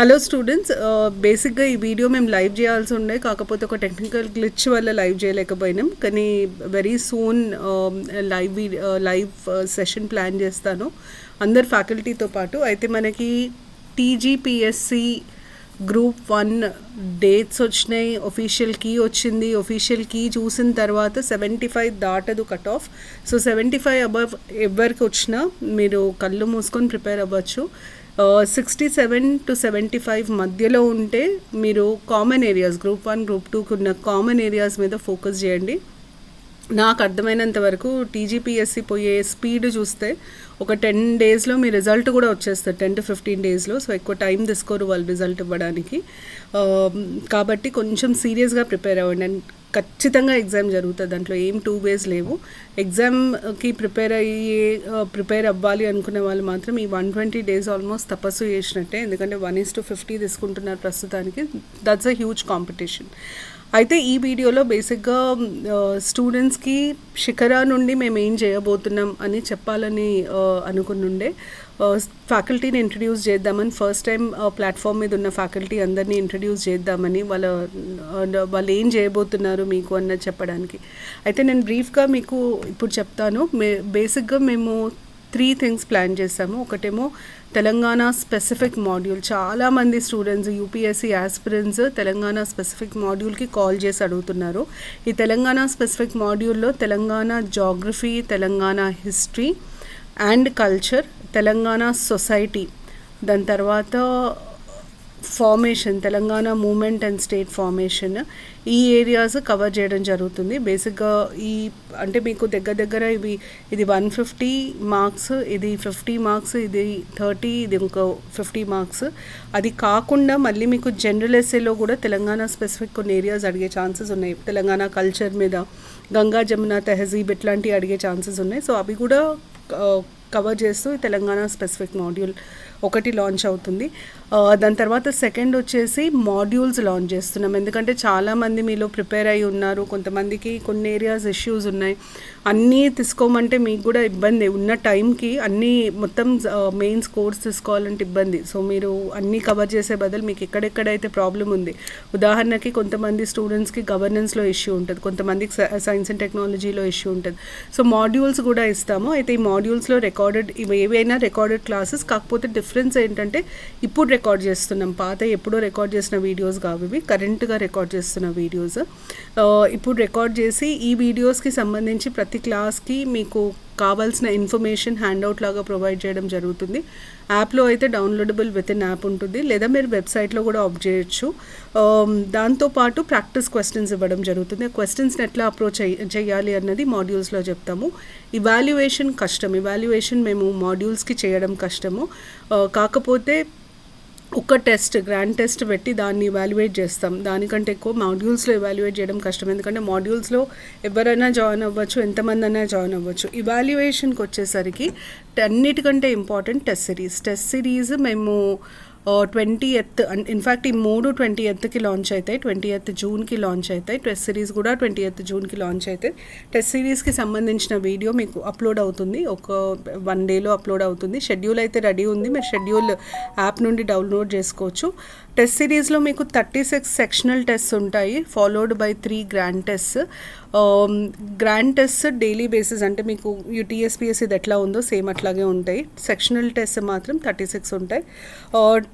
Hello students, బేసిక్గా ఈ video మేము లైవ్ చేయాల్సి ఉండే, కాకపోతే ఒక టెక్నికల్ గ్లిచ్ వల్ల లైవ్ చేయలేకపోయినాం. కానీ very soon live session plan చేస్తాను అందరు ఫ్యాకల్టీతో పాటు. అయితే మనకి టీజీపీఎస్సి గ్రూప్ 1 డేట్స్ వచ్చినాయి, ఒఫీషియల్ కీ వచ్చింది. ఒఫీషియల్ కీ చూసిన తర్వాత 75 దాటదు కట్ ఆఫ్. సో 75 అబవ్ ఎవరికి వచ్చినా మీరు కళ్ళు మూసుకొని ప్రిపేర్ అవ్వచ్చు. 67 to 75 మధ్యలో ఉంటే మీరు కామన్ ఏరియాస్ గ్రూప్ 1 గ్రూప్ 2కి ఉన్న కామన్ ఏరియాస్ మీద ఫోకస్ చేయండి. నాకు అర్థమైనంత వరకు టీజీపీఎస్సి పోయే స్పీడ్ చూస్తే ఒక 10 డేస్లో మీ రిజల్ట్ కూడా వచ్చేస్తుంది, 10 to 15 డేస్లో. సో ఎక్కువ టైం తీసుకోరు వాళ్ళు రిజల్ట్ ఇవ్వడానికి. కాబట్టి కొంచెం సీరియస్గా ప్రిపేర్ అవ్వండి. అండ్ ఖచ్చితంగా ఎగ్జామ్ జరుగుతుంది, దాంట్లో ఏం 2 ways లేవు. ఎగ్జామ్కి ప్రిపేర్ అవ్వాలి అనుకునే వాళ్ళు మాత్రం ఈ 120 days ఆల్మోస్ట్ తపస్సు చేసినట్టే. ఎందుకంటే 1:50 తీసుకుంటున్నారు ప్రస్తుతానికి. That's a huge competition. అయితే ఈ వీడియోలో బేసిక్గా స్టూడెంట్స్కి శిఖరా నుండి మేము ఏం చేయబోతున్నాం అని చెప్పాలని అనుకున్నుండే. ఫ్యాకల్టీని ఇంట్రడ్యూస్ చేద్దామని, ఫస్ట్ టైం ప్లాట్ఫామ్ మీద ఉన్న ఫ్యాకల్టీ అందరినీ ఇంట్రడ్యూస్ చేద్దామని, వాళ్ళు ఏం చేయబోతున్నారు మీకు అన్నది చెప్పడానికి. అయితే నేను బ్రీఫ్గా మీకు ఇప్పుడు చెప్తాను. బేసిక్గా మేము 3 things ప్లాన్ చేసాము. ఒకటేమో తెలంగాణ స్పెసిఫిక్ మాడ్యూల్. చాలామంది students UPSC aspirants Telangana specific మాడ్యూల్కి కాల్ చేసి అడుగుతున్నారు. ఈ తెలంగాణ స్పెసిఫిక్ మాడ్యూల్లో Telangana geography, Telangana history and culture, Telangana society, దాని తర్వాత formation, Telangana movement and state formation, ఈ ఏరియాస్ కవర్ చేయడం జరుగుతుంది. బేసిక్గా అంటే మీకు దగ్గర ఇది 150 మార్క్స్, ఇది 50 మార్క్స్, ఇది 30, ఇది ఇంకో 50 మార్క్స్. అది కాకుండా మళ్ళీ మీకు జనరల్ ఎస్సేలో కూడా తెలంగాణ స్పెసిఫిక్ కొన్ని ఏరియాస్ అడిగే ఛాన్సెస్ ఉన్నాయి. తెలంగాణ కల్చర్ మీద, గంగా జమున తెహజీబ్ ఇట్లాంటివి అడిగే ఛాన్సెస్ ఉన్నాయి. సో అవి కూడా కవర్ చేస్తూ తెలంగాణ స్పెసిఫిక్ మాడ్యూల్ ఒకటి లాంచ్ అవుతుంది. దాని తర్వాత సెకండ్ వచ్చేసి మాడ్యూల్స్ లాంచ్ చేస్తున్నాం. ఎందుకంటే చాలామంది మీలో ప్రిపేర్ అయి ఉన్నారు, కొంతమందికి కొన్ని ఏరియాస్ ఇష్యూస్ ఉన్నాయి. అన్నీ తీసుకోమంటే మీకు కూడా ఇబ్బంది, ఉన్న టైంకి అన్నీ మొత్తం మెయిన్స్ కోర్స్ తీసుకోవాలంటే ఇబ్బంది. సో మీరు అన్నీ కవర్ చేసే బదులు మీకు ఎక్కడెక్కడైతే ప్రాబ్లం ఉంది, ఉదాహరణకి కొంతమంది స్టూడెంట్స్కి గవర్నెన్స్లో ఇష్యూ ఉంటుంది, కొంతమందికి సైన్స్ అండ్ టెక్నాలజీలో ఇష్యూ ఉంటుంది. సో మాడ్యూల్స్ కూడా ఇస్తాము. అయితే ఈ మాడ్యూల్స్లో ఏవైనా రికార్డెడ్ క్లాసెస్, కాకపోతే డిఫరెన్స్ ఏంటంటే ఇప్పుడు రికార్డ్ చేస్తున్నాం. పాత ఎప్పుడో రికార్డ్ చేసిన వీడియోస్ కావు ఇవి, కరెంట్గా రికార్డ్ చేస్తున్న వీడియోస్. ఇప్పుడు రికార్డ్ చేసి ఈ వీడియోస్కి సంబంధించి ప్రతి క్లాస్కి మీకు కావాల్సిన ఇన్ఫర్మేషన్ హ్యాండ్అవుట్ లాగా ప్రొవైడ్ చేయడం జరుగుతుంది. యాప్లో అయితే డౌన్లోడబుల్ విత్ ఇన్ యాప్ ఉంటుంది, లేదా మీరు వెబ్సైట్లో కూడా ఆఫ్ చేయొచ్చు. దాంతోపాటు ప్రాక్టీస్ క్వశ్చన్స్ ఇవ్వడం జరుగుతుంది. ఆ క్వశ్చన్స్ని ఎట్లా అప్రోచ్ చేయాలి అన్నది మాడ్యూల్స్లో చెప్తాము. ఇవాల్యుయేషన్ కష్టం, ఇవాల్యుయేషన్ మేము మాడ్యూల్స్కి చేయడం కష్టము. కాకపోతే ఒక టెస్ట్, గ్రాండ్ టెస్ట్ పెట్టి దాన్ని ఇవాల్యుయేట్ చేస్తాం. దానికంటే ఎక్కువ మాడ్యూల్స్లో ఇవాల్యుయేట్ చేయడం కష్టం. ఎందుకంటే మాడ్యూల్స్లో ఎవరైనా జాయిన్ అవ్వచ్చు, ఎంతమంది అయినా జాయిన్ అవ్వచ్చు. ఇవాల్యుయేషన్కి వచ్చేసరికి అన్నిటికంటే ఇంపార్టెంట్ టెస్ట్ సిరీస్ మేము 20th, ఇన్ఫ్యాక్ట్ ఈ 3 20th లాంచ్ అవుతాయి, 20th జూన్కి లాంచ్ అవుతాయి. టెస్ట్ సిరీస్ కూడా 20th జూన్కి లాంచ్ అవుతాయి. టెస్ట్ సిరీస్కి సంబంధించిన వీడియో మీకు అప్లోడ్ అవుతుంది, ఒక 1 dayలో అప్లోడ్ అవుతుంది. షెడ్యూల్ అయితే రెడీ ఉంది, మీరు షెడ్యూల్ యాప్ నుండి డౌన్లోడ్ చేసుకోవచ్చు. టెస్ట్ సిరీస్లో మీకు 36 సెక్షనల్ టెస్ట్స్ ఉంటాయి, followed by 3 grand tests. Grand test daily basis, అంటే మీకు టీఎస్పీఎస్సీ ఇది ఎట్లా ఉందో సేమ్ అట్లాగే ఉంటాయి. సెక్షనల్ టెస్ట్ మాత్రం 36 ఉంటాయి.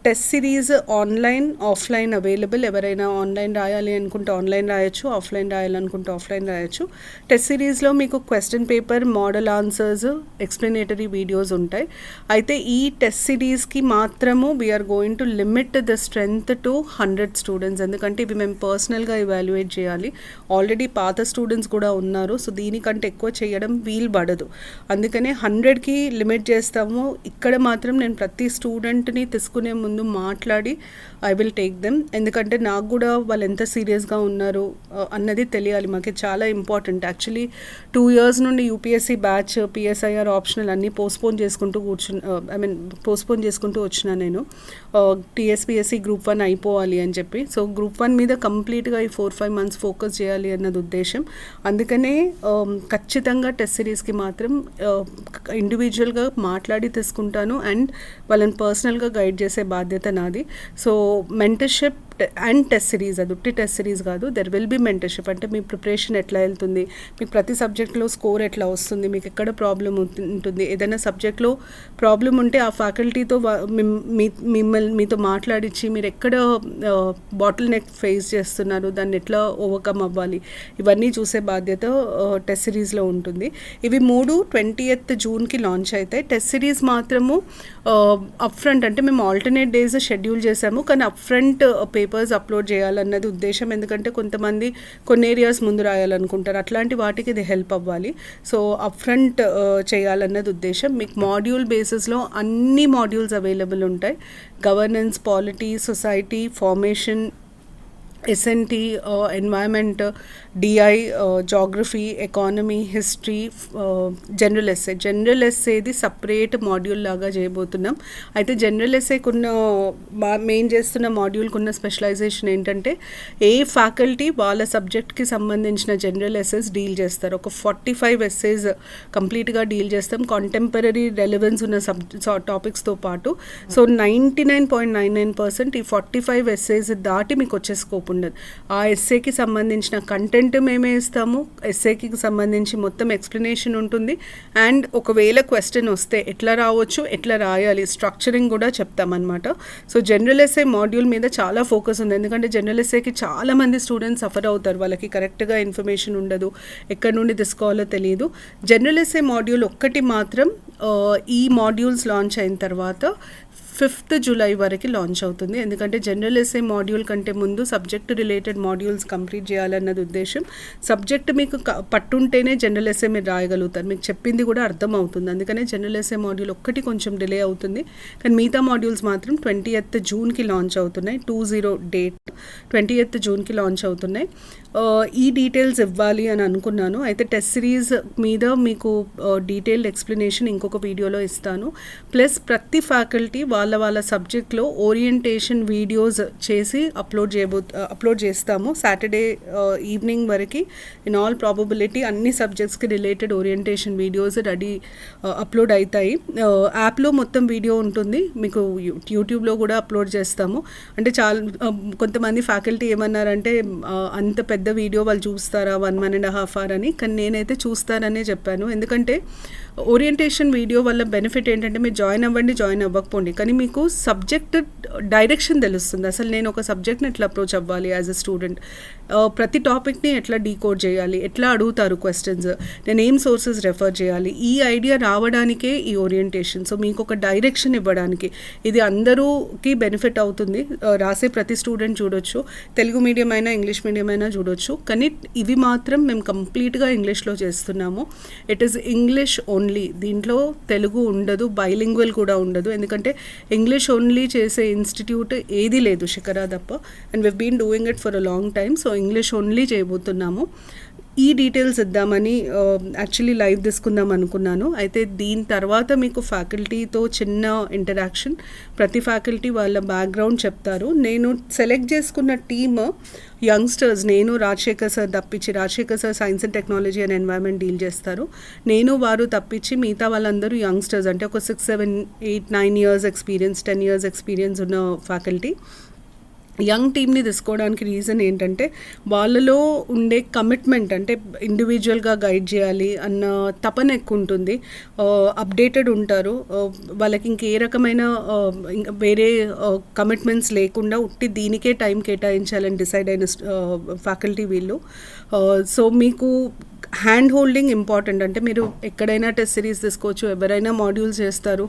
Test series online, offline available. ఎవరైనా ఆన్లైన్ రాయాలి అనుకుంటే ఆన్లైన్ రాయొచ్చు, ఆఫ్లైన్ రాయాలనుకుంటే ఆఫ్లైన్ రాయొచ్చు. టెస్ట్ సిరీస్లో మీకు question paper, model answers, explanatory videos ఉంటాయి. అయితే ఈ టెస్ట్ సిరీస్కి మాత్రము we're going to limit the strength to 100 students. ఎందుకంటే ఇవి మేము పర్సనల్గా ఇవాల్యుయేట్ చేయాలి. ఆల్రెడీ పాత స్టూడెంట్స్ కూడా ఉన్నారు, సో దీనికంటే ఎక్కువ చేయడం వీలు పడదు. అందుకనే 100కి లిమిట్ చేస్తాము. ఇక్కడ మాత్రం నేను ప్రతి స్టూడెంట్ని తీసుకునే ముందు మాట్లాడి ఐ విల్ టేక్ దెమ్. ఎందుకంటే నాకు కూడా వాళ్ళు ఎంత సీరియస్గా ఉన్నారు అన్నది తెలియాలి. మాకు చాలా ఇంపార్టెంట్. యాక్చువల్లీ 2 years నుండి యూపీఎస్సీ బ్యాచ్, పిఎస్ఐఆర్ ఆప్షనల్ అన్నీ పోస్ట్పోన్ చేసుకుంటూ వచ్చిన నేను. టీఎస్పీఎస్సీ గ్రూప్ గ్రూప్ 1 అయిపోవాలి అని చెప్పి. సో గ్రూప్ 1 మీద కంప్లీట్గా ఈ 4-5 మంత్స్ ఫోకస్ చేయాలి అన్నది ఉద్దేశం. అందుకనే ఖచ్చితంగా టెస్ట్ సిరీస్కి మాత్రం ఇండివిజువల్గా మాట్లాడి తీసుకుంటాను అండ్ వాళ్ళని పర్సనల్గా గైడ్ చేసే బాధ్యత నాది. So mentorship and test series, అది ఉట్టి టెస్ట్ సిరీస్ కాదు, దెర్ విల్ బి మెంటర్షిప్. అంటే మీ ప్రిపరేషన్ ఎట్లా వెళ్తుంది, మీకు ప్రతి సబ్జెక్ట్లో స్కోర్ ఎట్లా వస్తుంది, మీకు ఎక్కడ ప్రాబ్లం ఉంటుంది, ఏదైనా సబ్జెక్ట్లో ప్రాబ్లం ఉంటే ఆ ఫ్యాకల్టీతో మీతో మాట్లాడించి మీరు ఎక్కడ బాటిల్ నెక్ ఫేస్ చేస్తున్నారు, దాన్ని ఎట్లా ఓవర్కమ్ అవ్వాలి, ఇవన్నీ చూసే బాధ్యత టెస్ట్ సిరీస్లో ఉంటుంది. ఇవి 20th జూన్కి లాంచ్ అవుతాయి. టెస్ట్ సిరీస్ మాత్రము అప్ ఫ్రంట్, అంటే మేము ఆల్టర్నేట్ డేస్ షెడ్యూల్ చేసాము, కానీ అప్ ఫ్రంట్ పేపర్స్ అప్లోడ్ చేయాలన్నది ఉద్దేశం. ఎందుకంటే కొంతమంది కొన్ని ఏరియాస్ ముందు రాయాలనుకుంటారు, అట్లాంటి వాటికి ఇది హెల్ప్ అవ్వాలి. సో అప్ ఫ్రంట్ చేయాలన్నది ఉద్దేశం. మీకు మాడ్యూల్ బేసిస్లో అన్ని మాడ్యూల్స్ అవైలబుల్ ఉంటాయి. Governance, polity, society, formation, SNT, environment, DI, geography, economy, history, general essay. General ఎస్సేది సపరేట్ మాడ్యూల్ లాగా చేయబోతున్నాం. అయితే జనరల్ ఎస్సేకున్న మెయిన్ చేస్తున్న మాడ్యూల్కున్న స్పెషలైజేషన్ ఏంటంటే ఏ ఫ్యాకల్టీ వాళ్ళ సబ్జెక్ట్కి సంబంధించిన జనరల్ ఎస్సేస్ డీల్ చేస్తారు. ఒక 45 ఎస్సేస్ కంప్లీట్గా డీల్ చేస్తాం, కాంటెంపరీ రెలవెన్స్ ఉన్న టాపిక్స్తో పాటు. సో 99.99% ఈ 45 ఎస్సేస్ దాటి మీకు వచ్చే స్కోప్ ఉండదు. ఆ ఎస్సేకి సంబంధించిన కంటెంట్ మేమే ఇస్తాము, ఎస్సేకి సంబంధించి మొత్తం ఎక్స్ప్లెనేషన్ ఉంటుంది. అండ్ ఒకవేళ క్వశ్చన్ వస్తే ఎట్లా రావచ్చు, ఎట్లా రాయాలి, స్ట్రక్చరింగ్ కూడా చెప్తామన్నమాట. సో జనరల్ ఎస్సే మాడ్యూల్ మీద చాలా ఫోకస్ ఉంది. ఎందుకంటే జనరల్ ఎస్సేకి చాలామంది స్టూడెంట్స్ సఫర్ అవుతారు, వాళ్ళకి కరెక్ట్గా ఇన్ఫర్మేషన్ ఉండదు, ఎక్కడి నుండి తీసుకోవాలో తెలియదు. జనరల్ ఎస్సే మాడ్యూల్ ఒక్కటి మాత్రం ఈ మాడ్యూల్స్ లాంచ్ అయిన తర్వాత 5th జూలై వరకు లాంచ్ అవుతుంది. ఎందుకంటే జనరల్ ఎస్సే మాడ్యూల్ కంటే ముందు సబ్జెక్ట్ రిలేటెడ్ మాడ్యూల్స్ కంప్లీట్ చేయాలన్నది ఉద్దేశం. సబ్జెక్ట్ మీకు పట్టుంటేనే జనరల్ ఎస్సే మీరు రాయగలుగుతారు, మీకు చెప్పింది కూడా అర్థం అవుతుంది. అందుకనే జనరల్ ఎస్సే మాడ్యూల్ ఒక్కటి కొంచెం డిలే అవుతుంది, కానీ మిగతా మాడ్యూల్స్ మాత్రం 20th జూన్కి లాంచ్ అవుతున్నాయి. 20 డేట్ 20th జూన్కి లాంచ్ అవుతున్నాయి. ఈ డీటెయిల్స్ ఇవ్వాలి అని అనుకున్నాను. అయితే టెస్ట్ సిరీస్ మీద మీకు డీటెయిల్డ్ ఎక్స్ప్లెనేషన్ ఇంకొక వీడియోలో ఇస్తాను. ప్లస్ ప్రతి ఫ్యాకల్టీ వాళ్ళ సబ్జెక్ట్లో ఓరియంటేషన్ వీడియోస్ చేసి అప్లోడ్ చేస్తాము. సాటర్డే ఈవినింగ్ వరకు ఇన్ ఆల్ ప్రాబబిలిటీ అన్ని సబ్జెక్ట్స్కి రిలేటెడ్ ఓరియంటేషన్ వీడియోస్ అప్లోడ్ అవుతాయి. యాప్లో మొత్తం వీడియో ఉంటుంది, మీకు యూట్యూబ్లో కూడా అప్లోడ్ చేస్తాము. అంటే కొంతమంది ఫ్యాకల్టీ ఏమన్నారంటే అంత పెద్ద వీడియో వాళ్ళు చూస్తారా 1.5 hour అని, కానీ నేనైతే చూస్తాననే చెప్పాను. ఎందుకంటే ఓరియంటేషన్ వీడియో వల్ల బెనిఫిట్ ఏంటంటే మీరు జాయిన్ అవ్వండి, జాయిన్ అవ్వకపోండి, కానీ మీకు సబ్జెక్ట్ డైరెక్షన్ తెలుస్తుంది. అసలు నేను ఒక సబ్జెక్ట్ని ఎట్లా అప్రోచ్ అవ్వాలి యాజ్ అ స్టూడెంట్, ప్రతి టాపిక్ని ఎట్లా డీకోడ్ చేయాలి, ఎట్లా అడుగుతారు క్వశ్చన్స్, నేను ఏం సోర్సెస్ రెఫర్ చేయాలి, ఈ ఐడియా రావడానికే ఈ ఓరియంటేషన్. సో మీకు ఒక డైరెక్షన్ ఇవ్వడానికి ఇది అందరూకి బెనిఫిట్ అవుతుంది. రాసే ప్రతి స్టూడెంట్ చూడొచ్చు, తెలుగు మీడియం అయినా ఇంగ్లీష్ మీడియం అయినా చూడొచ్చు, కానీ ఇవి మాత్రం మేము కంప్లీట్గా ఇంగ్లీష్లో చేస్తున్నాము. ఇట్ ఈస్ ఇంగ్లీష్ ఓన్లీ, దీంట్లో తెలుగు ఉండదు, బైలింగ్వల్ కూడా ఉండదు. ఎందుకంటే ఇంగ్లీష్ ఓన్లీ చేసే ఇన్స్టిట్యూట్ ఏది లేదు శిఖరా తప్ప, and we've been doing it for a long time. So English only చేయబోతున్నాము. ఈ డీటెయిల్స్ ఇద్దామని యాక్చువల్లీ లైవ్ తీసుకుందాం అనుకున్నాను. అయితే దీని తర్వాత మీకు ఫ్యాకల్టీతో చిన్న ఇంటరాక్షన్, ప్రతి ఫ్యాకల్టీ వాళ్ళ బ్యాక్గ్రౌండ్ చెప్తారు. నేను సెలెక్ట్ చేసుకున్న టీమ్ యంగ్స్టర్స్, నేను రాజశేఖర్ సార్ తప్పించి, Rajasekhar sir science and technology and environment deal చేస్తారు, నేను వారు తప్పించి మిగతా వాళ్ళందరూ యంగ్స్టర్స్, అంటే ఒక 6, 7, 8, 9 years ఎక్స్పీరియన్స్, 10 years ఎక్స్పీరియన్స్ ఉన్న ఫ్యాకల్టీ. యంగ్ టీమ్ని తీసుకోవడానికి రీజన్ ఏంటంటే వాళ్ళలో ఉండే కమిట్మెంట్, అంటే ఇండివిజువల్గా గైడ్ చేయాలి అన్న తపన ఎక్కువ ఉంటుంది, అప్డేటెడ్ ఉంటారు, వాళ్ళకి ఇంకే రకమైన వేరే కమిట్మెంట్స్ లేకుండా ఉట్టి దీనికే టైం కేటాయించాలని డిసైడ్ అయిన ఫ్యాకల్టీ వీళ్ళు. సో మీకు హ్యాండ్ హోల్డింగ్ ఇంపార్టెంట్. అంటే మీరు ఎక్కడైనా టెస్ట్ సిరీస్ తీసుకోవచ్చు, ఎవరైనా మాడ్యూల్స్ చేస్తారు,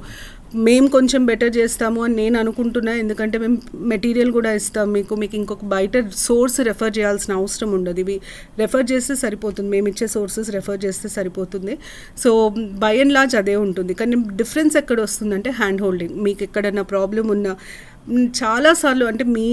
మేము కొంచెం బెటర్ చేస్తాము అని నేను అనుకుంటున్నా. ఎందుకంటే మేము మెటీరియల్ కూడా ఇస్తాం మీకు ఇంకొక బయట సోర్స్ రెఫర్ చేయాల్సిన అవసరం ఉండదు, ఇవి రెఫర్ చేస్తే సరిపోతుంది, మేము ఇచ్చే సోర్సెస్ రెఫర్ చేస్తే సరిపోతుంది. సో బై అండ్ లార్జ్ అదే ఉంటుంది, కానీ డిఫరెన్స్ ఎక్కడ వస్తుందంటే హ్యాండ్ హోల్డింగ్. మీకు ఎక్కడైనా ప్రాబ్లం ఉన్నా చాలాసార్లు అంటే మీ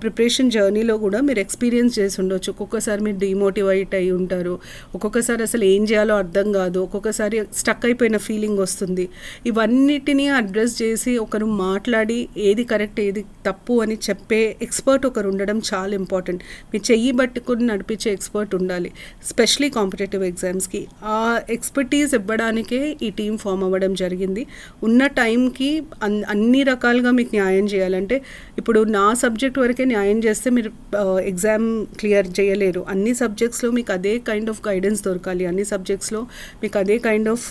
ప్రిపరేషన్ జర్నీలో కూడా మీరు ఎక్స్పీరియన్స్ చేసి ఉండొచ్చు. ఒక్కొక్కసారి మీరు డీమోటివేట్ అయ్యి ఉంటారు, ఒక్కొక్కసారి అసలు ఏం చేయాలో అర్థం కాదు, ఒక్కొక్కసారి స్టక్ అయిపోయిన ఫీలింగ్ వస్తుంది. ఇవన్నిటినీ అడ్రస్ చేసి ఒకరు మాట్లాడి ఏది కరెక్ట్ ఏది తప్పు అని చెప్పే ఎక్స్పర్ట్ ఒకరు ఉండడం చాలా ఇంపార్టెంట్. మీరు చెయ్యి పట్టుకుని నడిపించే ఎక్స్పర్ట్ ఉండాలి, స్పెషలీ కాంపిటేటివ్ ఎగ్జామ్స్కి. ఆ ఎక్స్పర్టీస్ ఇవ్వడానికే ఈ టీం ఫామ్ అవ్వడం జరిగింది. ఉన్న టైంకి అన్ని రకాలుగా మీకు న్యాయం చేయాలంటే, ఇప్పుడు నా సబ్జెక్ట్ వరకే న్యాయం చేస్తే మీరు ఎగ్జామ్ క్లియర్ చేయలేరు. అన్ని సబ్జెక్ట్స్లో మీకు అదే కైండ్ ఆఫ్ గైడెన్స్ దొరకాలి, అన్ని సబ్జెక్ట్స్లో మీకు అదే కైండ్ ఆఫ్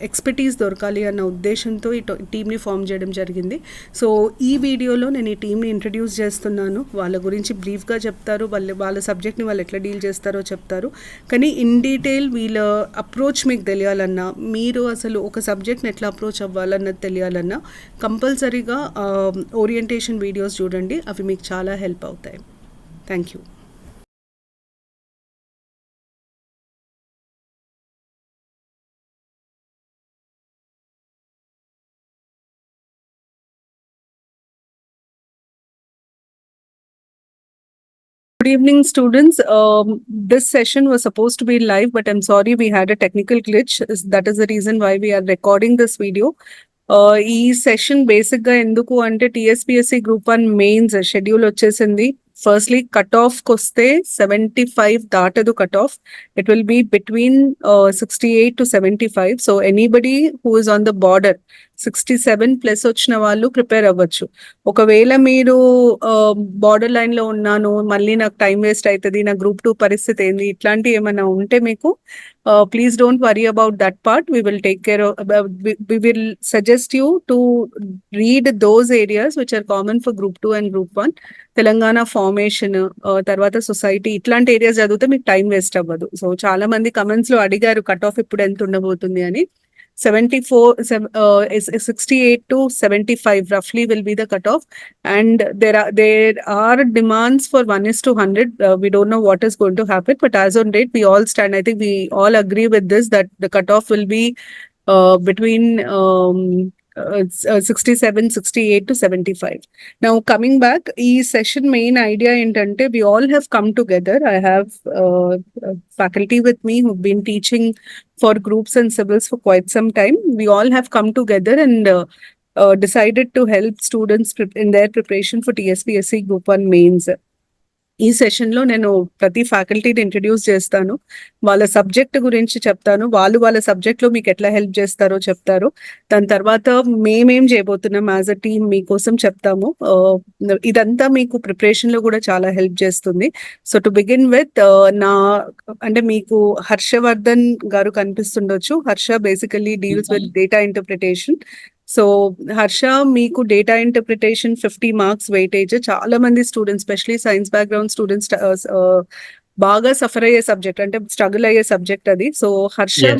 ఎక్స్పర్టీస్ దొరకాలి అన్న ఉద్దేశంతో ఈ టీమ్ని ఫామ్ చేయడం జరిగింది. సో ఈ వీడియోలో నేను ఈ టీమ్ని ఇంట్రడ్యూస్ చేస్తున్నాను. వాళ్ళ గురించి బ్రీఫ్గా చెప్తారు, వాళ్ళ సబ్జెక్ట్ని వాళ్ళు ఎట్లా డీల్ చేస్తారో చెప్తారు. కానీ ఇన్ డీటెయిల్ వీళ్ళ అప్రోచ్ మీకు తెలియాలన్నా, మీరు అసలు ఒక సబ్జెక్ట్ని ఎట్లా అప్రోచ్ అవ్వాలన్నది తెలియాలన్నా కంపల్సరీగా ఓరియంటేషన్ వీడియోస్ చూడండి, అవి మీకు చాలా హెల్ప్ అవుతాయి. Thank you. Good evening, students. This session was supposed to be live, but I'm sorry we had a technical glitch. That is the reason why we are recording this video. ఈ session బేసిక్గా ఎందుకు అంటే TSPSC group 1 mains schedule వచ్చేసింది. Firstly cut ఆఫ్కి వస్తే 75 దాటదు cut off. It will be between 68 to 75. So anybody who is on the border 67+ వచ్చిన వాళ్ళు ప్రిపేర్ అవ్వచ్చు. ఒకవేళ మీరు బార్డర్ లైన్లో ఉన్నాను, మళ్ళీ నాకు టైం వేస్ట్ అవుతుంది, నా గ్రూప్ 2 పరిస్థితి ఏంది, ఇట్లాంటివి ఏమైనా ఉంటే మీకు please don't worry about that part. We will take care of, we will suggest you to read those areas which are common for group 2 and group 1. Telangana formation, తర్వాత సొసైటీ, ఇట్లాంటి ఏరియాస్ చదివితే మీకు టైం వేస్ట్ అవ్వదు. So చాలా మంది comments లో అడిగారు cut off ఇప్పుడు ఎంత ఉండబోతుంది అని. 68 to 75 roughly will be the cutoff, and there are demands for 1:100. We don't know what is going to happen, but as on date we all stand, I think we all agree with this, that the cutoff will be between 67, 68 to 75. Now coming back, ఈ session main idea ఏంటంటే we all have come together. I have faculty with me who've been teaching for groups and civils for quite some time. We all have come together and decided to help students in their preparation for TSPSC Group 1 mains. ఈ సెషన్లో నేను ప్రతి ఫ్యాకల్టీని introduce చేస్తాను, వాళ్ళ subject గురించి చెప్తాను, వాళ్ళ సబ్జెక్ట్లో మీకు ఎట్లా హెల్ప్ చేస్తారో చెప్తారు. దాని తర్వాత మేమేం చేయబోతున్నాం యాజ్ అ టీమ్ మీకోసం చెప్తాము. ఇదంతా మీకు ప్రిపరేషన్లో కూడా చాలా హెల్ప్ చేస్తుంది. సో టు బిగిన్ విత్, అంటే మీకు హర్షవర్ధన్ గారు కనిపిస్తుండొచ్చు. Harsha basically deals with data interpretation. So Harsha మీకు డేటా ఇంటర్ప్రిటేషన్ 50 మార్క్స్ వెయిటేజ్. చాలా మంది students, specially science background students బాగా సఫర్ అయ్యే సబ్జెక్ట్, అంటే స్ట్రగుల్ అయ్యే సబ్జెక్ట్ అది. సో హర్ష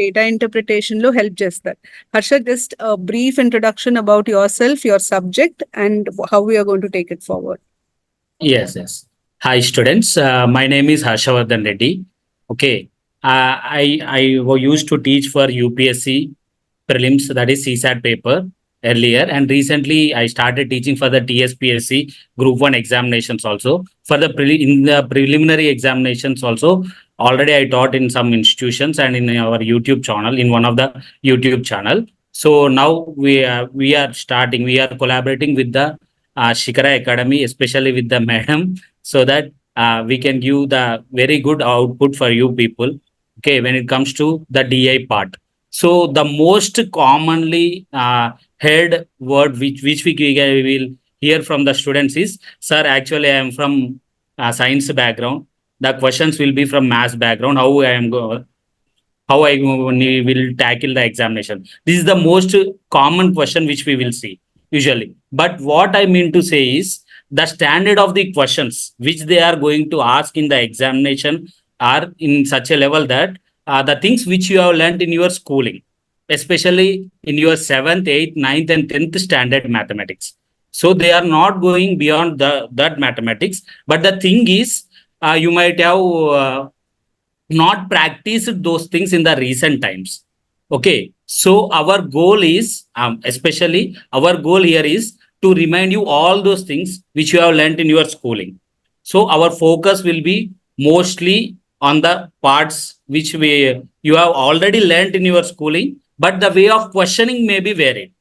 డేటా ఇంటర్ప్రిటేషన్ లో హెల్ప్ చేస్తారు. Harsha, just brief introduction about yourself, your subject and how we're going to take it forward. Yes. Hi students, my name is Harshavardhan Reddy. Okay, I used to teach for UPSC prelims, that is CSAT paper earlier, and recently I started teaching for the TSPSC Group 1 examinations also. For the in the preliminary examinations also, already I taught in some institutions and in our YouTube channel, in one of the YouTube channel. So now we are collaborating with the Shikara Academy, especially with the madam, so that we can give the very good output for you people. Okay, when it comes to the DI part. So the most commonly heard word which we will hear from the students is, sir, actually I am from science background. The questions will be from maths background. How I will tackle the examination. This is the most common question which we will see usually. But what I mean to say is, the standard of the questions which they are going to ask in the examination are in such a level that the things which you have learned in your schooling, especially in your 7th, 8th, 9th and 10th standard mathematics. So they are not going beyond that mathematics. But the thing is, you might have not practiced those things in the recent times. Okay, so our goal is, especially our goal here is to remind you all those things which you have learnt in your schooling. So our focus will be mostly on the parts which you have already learnt in your schooling, but the way of questioning may be varied.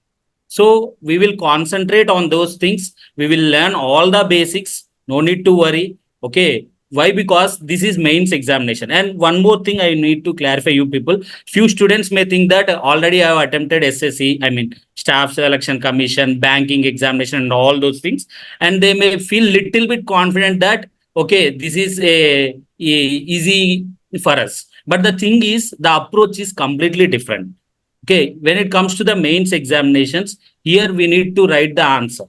So we will concentrate on those things. We will learn all the basics. No need to worry. Okay. Why? Because this is mains examination. And one more thing I need to clarify you people. Few students may think that already I have attempted SSC, I mean Staff Selection Commission, banking examination, and all those things. And they may feel little bit confident that okay, this is a easy for us. But the thing is, the approach is completely different. Okay, when it comes to the mains examinations, here we need to write the answer,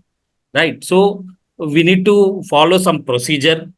right? So we need to follow some procedure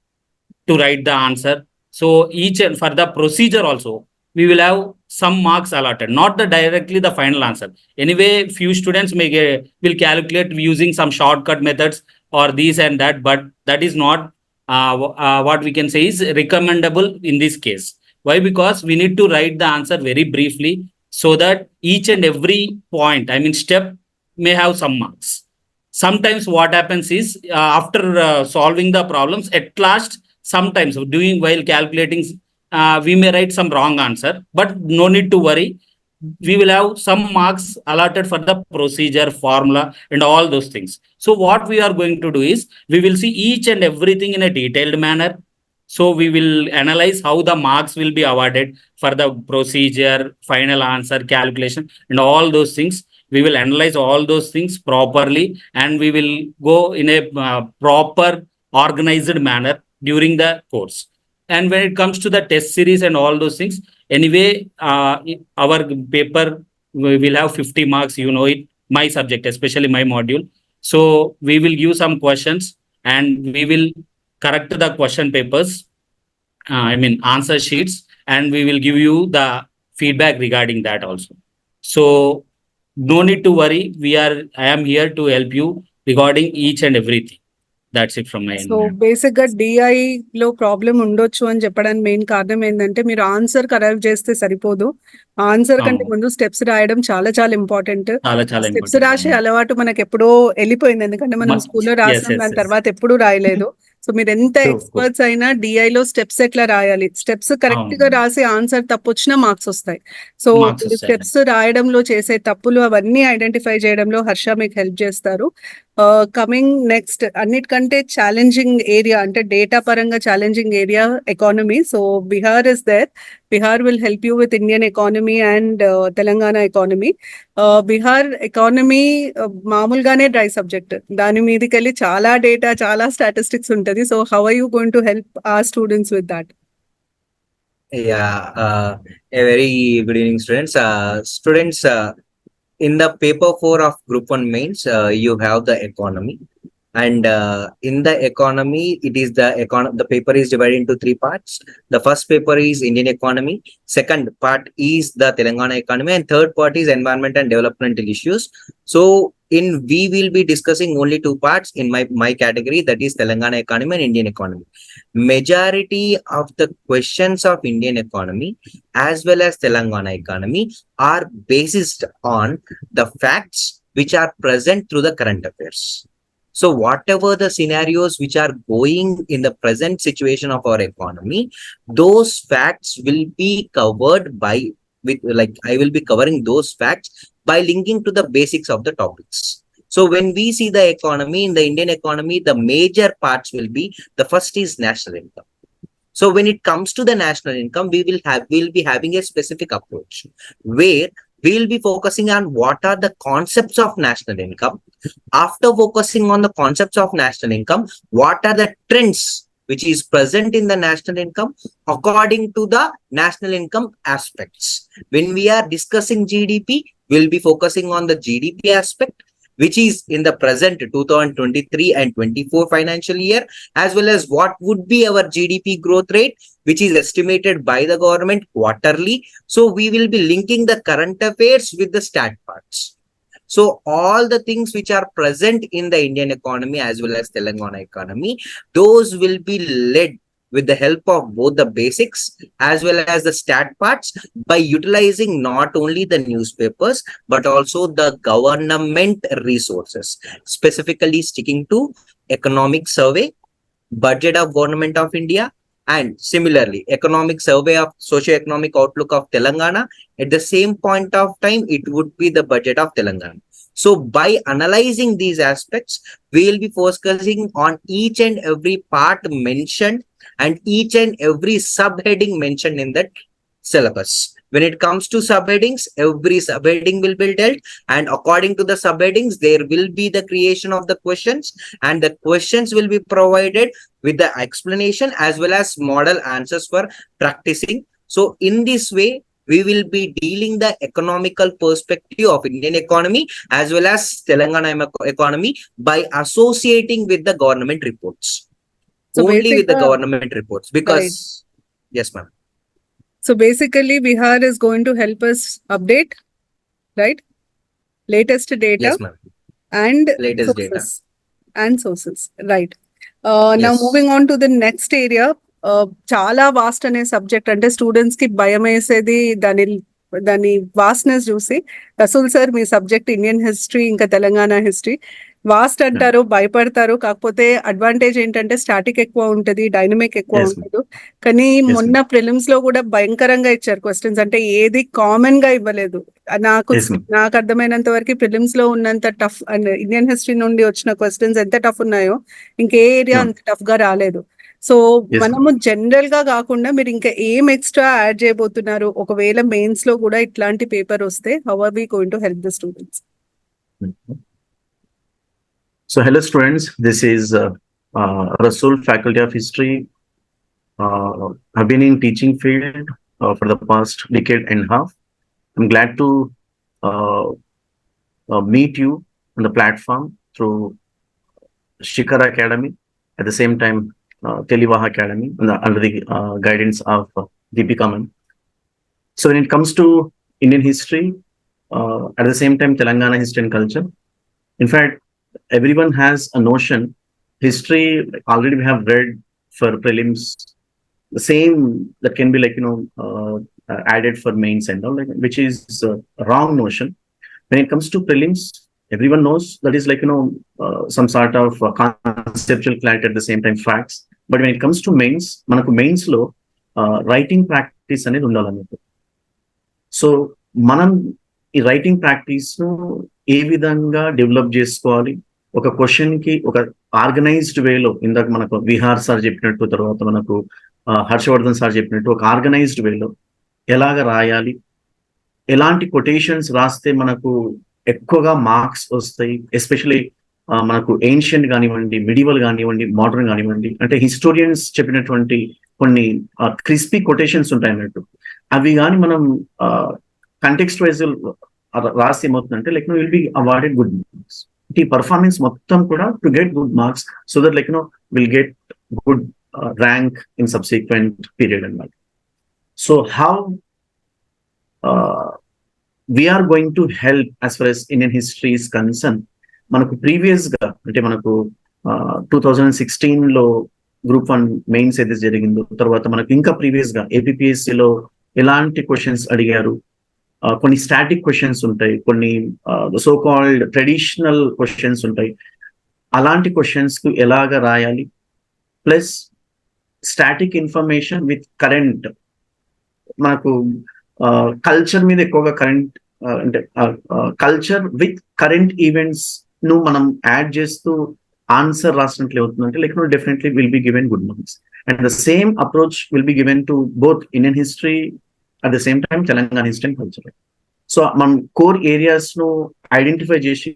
to write the answer. So each and for the procedure also, we will have some marks allotted, not the directly the final answer. Anyway, few students will calculate using some shortcut methods or these and that, but that is not what we can say is recommendable in this case. Why? Because we need to write the answer very briefly so that each and every point, I mean step, may have some marks. Sometimes what happens is after solving the problems, at last, sometimes doing while calculating, we may write some wrong answer, but no need to worry. We will have some marks allotted for the procedure, formula, and all those things. So what we are going to do is we will see each and everything in a detailed manner. So we will analyze how the marks will be awarded for the procedure, final answer, calculation, and all those things. We will analyze all those things properly, and we will go in a proper organized manner during the course. And when it comes to the test series and all those things, anyway, our paper will have 50 marks, you know it, my subject, especially my module. So we will give some questions and we will correct the question papers, I mean answer sheets, and we will give you the feedback regarding that also. So no need to worry. I am here to help you regarding each and everything. That's it from my end. So బేసిక్గా డిఐలో problem ఉండొచ్చు అని చెప్పడానికి main కారణం ఏంటంటే మీరు answer correct చేస్తే సరిపోదు. Answer కంటే ముందు స్టెప్స్ రాయడం చాలా చాలా ఇంపార్టెంట్. స్టెప్స్ రాసే అలవాటు మనకి ఎప్పుడో వెళ్ళిపోయింది, ఎందుకంటే మనం స్కూల్లో రాసాం, దాని తర్వాత ఎప్పుడూ రాయలేదు. సో మీరు ఎంత ఎక్స్పర్ట్స్ అయినా డిఐలో స్టెప్స్ ఎట్లా రాయాలి, స్టెప్స్ కరెక్ట్ గా రాసి ఆన్సర్ తప్పు వచ్చినా మార్క్స్ వస్తాయి. సో స్టెప్స్ రాయడంలో చేసే తప్పులు అవన్నీ ఐడెంటిఫై చేయడంలో హర్ష మీకు హెల్ప్ చేస్తారు. కమింగ్ నెక్స్ట్, అన్నిటికంటే ఛాలెంజింగ్ ఏరియా అంటే డేటా పరంగా challenging area economy. So Bihar is there. Bihar will help you with Indian economy and Telangana economy. Bihar economy మామూలుగానే డ్రై సబ్జెక్ట్, దాని మీదకి వెళ్ళి చాలా డేటా, చాలా స్టాటిస్టిక్స్ ఉంటుంది. So how are you going to help our students with that? Yeah, a very good evening, students. Students, in the paper 4 of Group 1 mains, you have the economy. And in the economy, it is the paper is divided into 3 parts. The first paper is Indian economy. Second part is the Telangana economy, and third part is environment and developmental issues. So we will be discussing only 2 parts in my category, that is Telangana economy and Indian economy. Majority of the questions of Indian economy as well as Telangana economy are based on the facts which are present through the current affairs. So whatever the scenarios which are going in the present situation of our economy, those facts will be covered I will be covering those facts by linking to the basics of the topics. So when we see the economy, in the Indian economy, the major parts will be, the first is national income. So when it comes to the national income, we'll be having a specific approach where we will be focusing on what are the concepts of national income. After focusing on the concepts of national income, what are the trends which is present in the national income according to the national income aspects. When we are discussing GDP, we'll be focusing on the GDP aspect, which is in the present 2023 and 24 financial year, as well as what would be our GDP growth rate, which is estimated by the government quarterly. So we will be linking the current affairs with the stat parts. So all the things which are present in the Indian economy as well as Telangana economy, those will be led with the help of both the basics as well as the stat parts by utilizing not only the newspapers but also the government resources, specifically sticking to economic survey, budget of government of India, and similarly economic survey of socio-economic outlook of Telangana. At the same point of time, it would be the budget of Telangana. So by analyzing these aspects, we will be focusing on each and every part mentioned and each and every subheading mentioned in that syllabus. When it comes to subheadings, every subheading will be dealt, and according to the subheadings, there will be the creation of the questions, and the questions will be provided with the explanation as well as model answers for practicing. So in this way, we will be dealing the economical perspective of Indian economy as well as Telangana economy by associating with the government reports. So Only with the basic- government reports, because yes ma'am. So basically, Bihar is going to help us update, right? Latest data Yes ma'am. and Latest data. sources. And sources, right. Now Yes. moving on to the next area. చాలా vast అనే subject, అంటే students కి భయం వేసేది దాని vastness చూసి. Rasool sir, మీ subject Indian history ఇంకా Telangana history. Vast అంటారు, భయపడతారు. కాకపోతే అడ్వాంటేజ్ ఏంటంటే స్టాటిక్ ఎక్కువ ఉంటుంది, డైనమిక్ ఎక్కువ Yes, ఉంటుంది. కానీ ma'am. మొన్న ప్రిలిమ్స్ లో కూడా భయంకరంగా ఇచ్చారు క్వశ్చన్స్, అంటే ఏది కామన్ గా ఇవ్వలేదు. Yes, ma'am. నాకు అర్థమైనంత వరకు ప్రిలిమ్స్ లో ఉన్నంత టఫ్ అండ్ ఇండియన్ హిస్టరీ నుండి వచ్చిన క్వశ్చన్స్ ఎంత టఫ్ ఉన్నాయో ఇంకే ఏరియా Yeah. అంత టఫ్ గా రాలేదు. సో Yes, మనము జనరల్ గా కాకుండా మీరు ఇంకా ఏం ఎక్స్ట్రా యాడ్ చేయబోతున్నారు? ఒకవేళ మెయిన్స్ లో కూడా ఇట్లాంటి పేపర్ వస్తే, how are we going to help the students? So, hello students, this is Rasul, Faculty of History. I've been in teaching field for the past decade and a half. I'm glad to meet you on the platform through Shikhar Academy, at the same time Telivaha Academy, under the guidance of Deepika ma'am. So when it comes to Indian history, at the same time Telangana history and culture, in fact, everyone has a notion. History, already we have read for prelims, the same that can be added for mains and all, which is a wrong notion. When it comes to prelims, everyone knows that is some sort of conceptual clarity, at the same time facts. But when it comes to mains, manaku mains lo writing practice అనేది ఉండాలన్నట్టు. So మనం ఈ writing practice ను ఏ విధంగా develop చేసుకోవాలి, ఒక question కి ఒక organised వేలో, ఇందాక మనకు విహార్ సార్ చెప్పినట్టు, తర్వాత మనకు హర్షవర్ధన్ సార్ చెప్పినట్టు, ఒక ఆర్గనైజ్డ్ వేలో ఎలాగ రాయాలి, ఎలాంటి కొటేషన్స్ రాస్తే మనకు ఎక్కువగా మార్క్స్ వస్తాయి, ఎస్పెషలీ మనకు ఏన్షియంట్ కానివ్వండి, మిడివల్ కానివ్వండి, మోడర్న్ కానివ్వండి, అంటే హిస్టోరియన్స్ చెప్పినటువంటి కొన్ని క్రిస్పీ కొటేషన్స్ ఉంటాయి అన్నట్టు. అవి కానీ మనం కంటెక్స్ట్ వైజ్ రాస్తే ఏమవుతుందంటే will be awarded good marks. ఈ పర్ఫార్మెన్స్ మొత్తం కూడా to get good marks, so that will get good rank in subsequent period అన్నమాట. So how we are going to help as far as Indian history is concerned. మనకు previous గా అంటే మనకు 2016 లో group 1 mains ఏదైతే జరిగిందో, తర్వాత మనకు ఇంకా ప్రీవియస్ గా APPSC లో ఎలాంటి క్వశ్చన్స్ అడిగారు, కొన్ని స్టాటిక్ క్వశ్చన్స్ ఉంటాయి, కొన్ని సో కాల్డ్ ట్రెడిషనల్ క్వశ్చన్స్ ఉంటాయి. అలాంటి క్వశ్చన్స్ కు ఎలాగ రాయాలి, plus static information with current, మనకు కల్చర్ మీద ఎక్కువగా కరెంట్ అంటే కల్చర్ విత్ కరెంట్ ఈవెంట్స్ ను మనం యాడ్ చేస్తూ ఆన్సర్ రాసినట్లు అవుతుందంటే definitely will be given good marks. And the same approach will be given to both Indian history, at the same time Telangana history and culture. So మనం core areas ను identify చేసి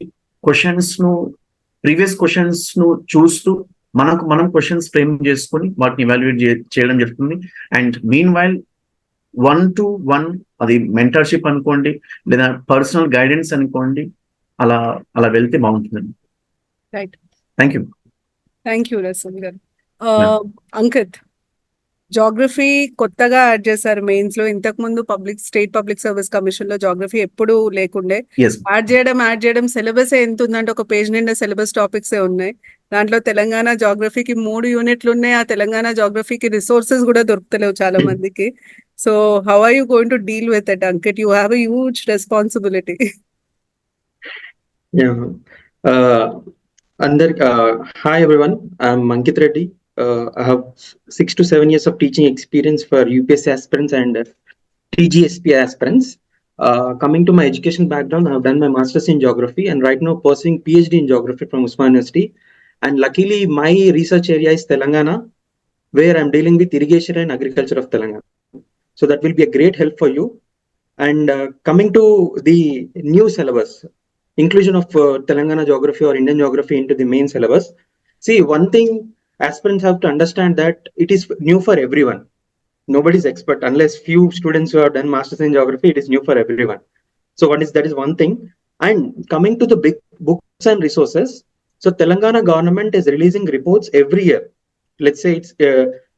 questions ను, previous questions ను చూస్తూ మనం questions frame చేసుకొని వాటిని evaluate చేయడం జరుగుతుంది. అండ్ మీన్ వైల్ 1-to-1 అది మెంటర్షిప్ అనుకోండి, లేదా పర్సనల్ గైడెన్స్ అనుకోండి, అలా వెళ్తే బాగుంటుందండి. రైట్, థ్యాంక్ యూ రసూల్ గారు. అంకిత్, జాగ్రఫీ కొత్తగా యాడ్ చేశారు మెయిన్స్ లో. ఇంతకు ముందు స్టేట్ పబ్లిక్ సర్వీస్ కమిషన్ లో జాగ్రఫీ ఎప్పుడు లేకుండే. Yes. యాడ్ చేయడం సిలబస్ ఎంత ఉందంటే ఒక పేజ్ నిండా సిలబస్ టాపిక్స్ ఉన్నాయి. దాంట్లో తెలంగాణ జాగ్రఫీకి 3 యూనిట్లు ఉన్నాయి. ఆ తెలంగాణ జాగ్రఫీకి రిసోర్సెస్ కూడా దొరుకుతలేవు చాలా మందికి. So how are you going to deal with it, Ankit? You have a huge responsibility. Yeah. Hi everyone. I'm Ankit Reddy. I have 6 to 7 years of teaching experience for UPSC aspirants and TGSP aspirants. Coming to my education background, I have done my master's in geography and right now pursuing PhD in geography from Usman University. And luckily, my research area is Telangana, where I'm dealing with irrigation and agriculture of Telangana. So that will be a great help for you. And coming to the new syllabus, inclusion of Telangana geography or Indian geography into the main syllabus. See, one thing aspirants have to understand that it is new for everyone. Nobody's expert unless few students who have done masters in geography. It is new for everyone. So that is one thing. And coming to the big books and resources, so Telangana government is releasing reports every year. Let's say it's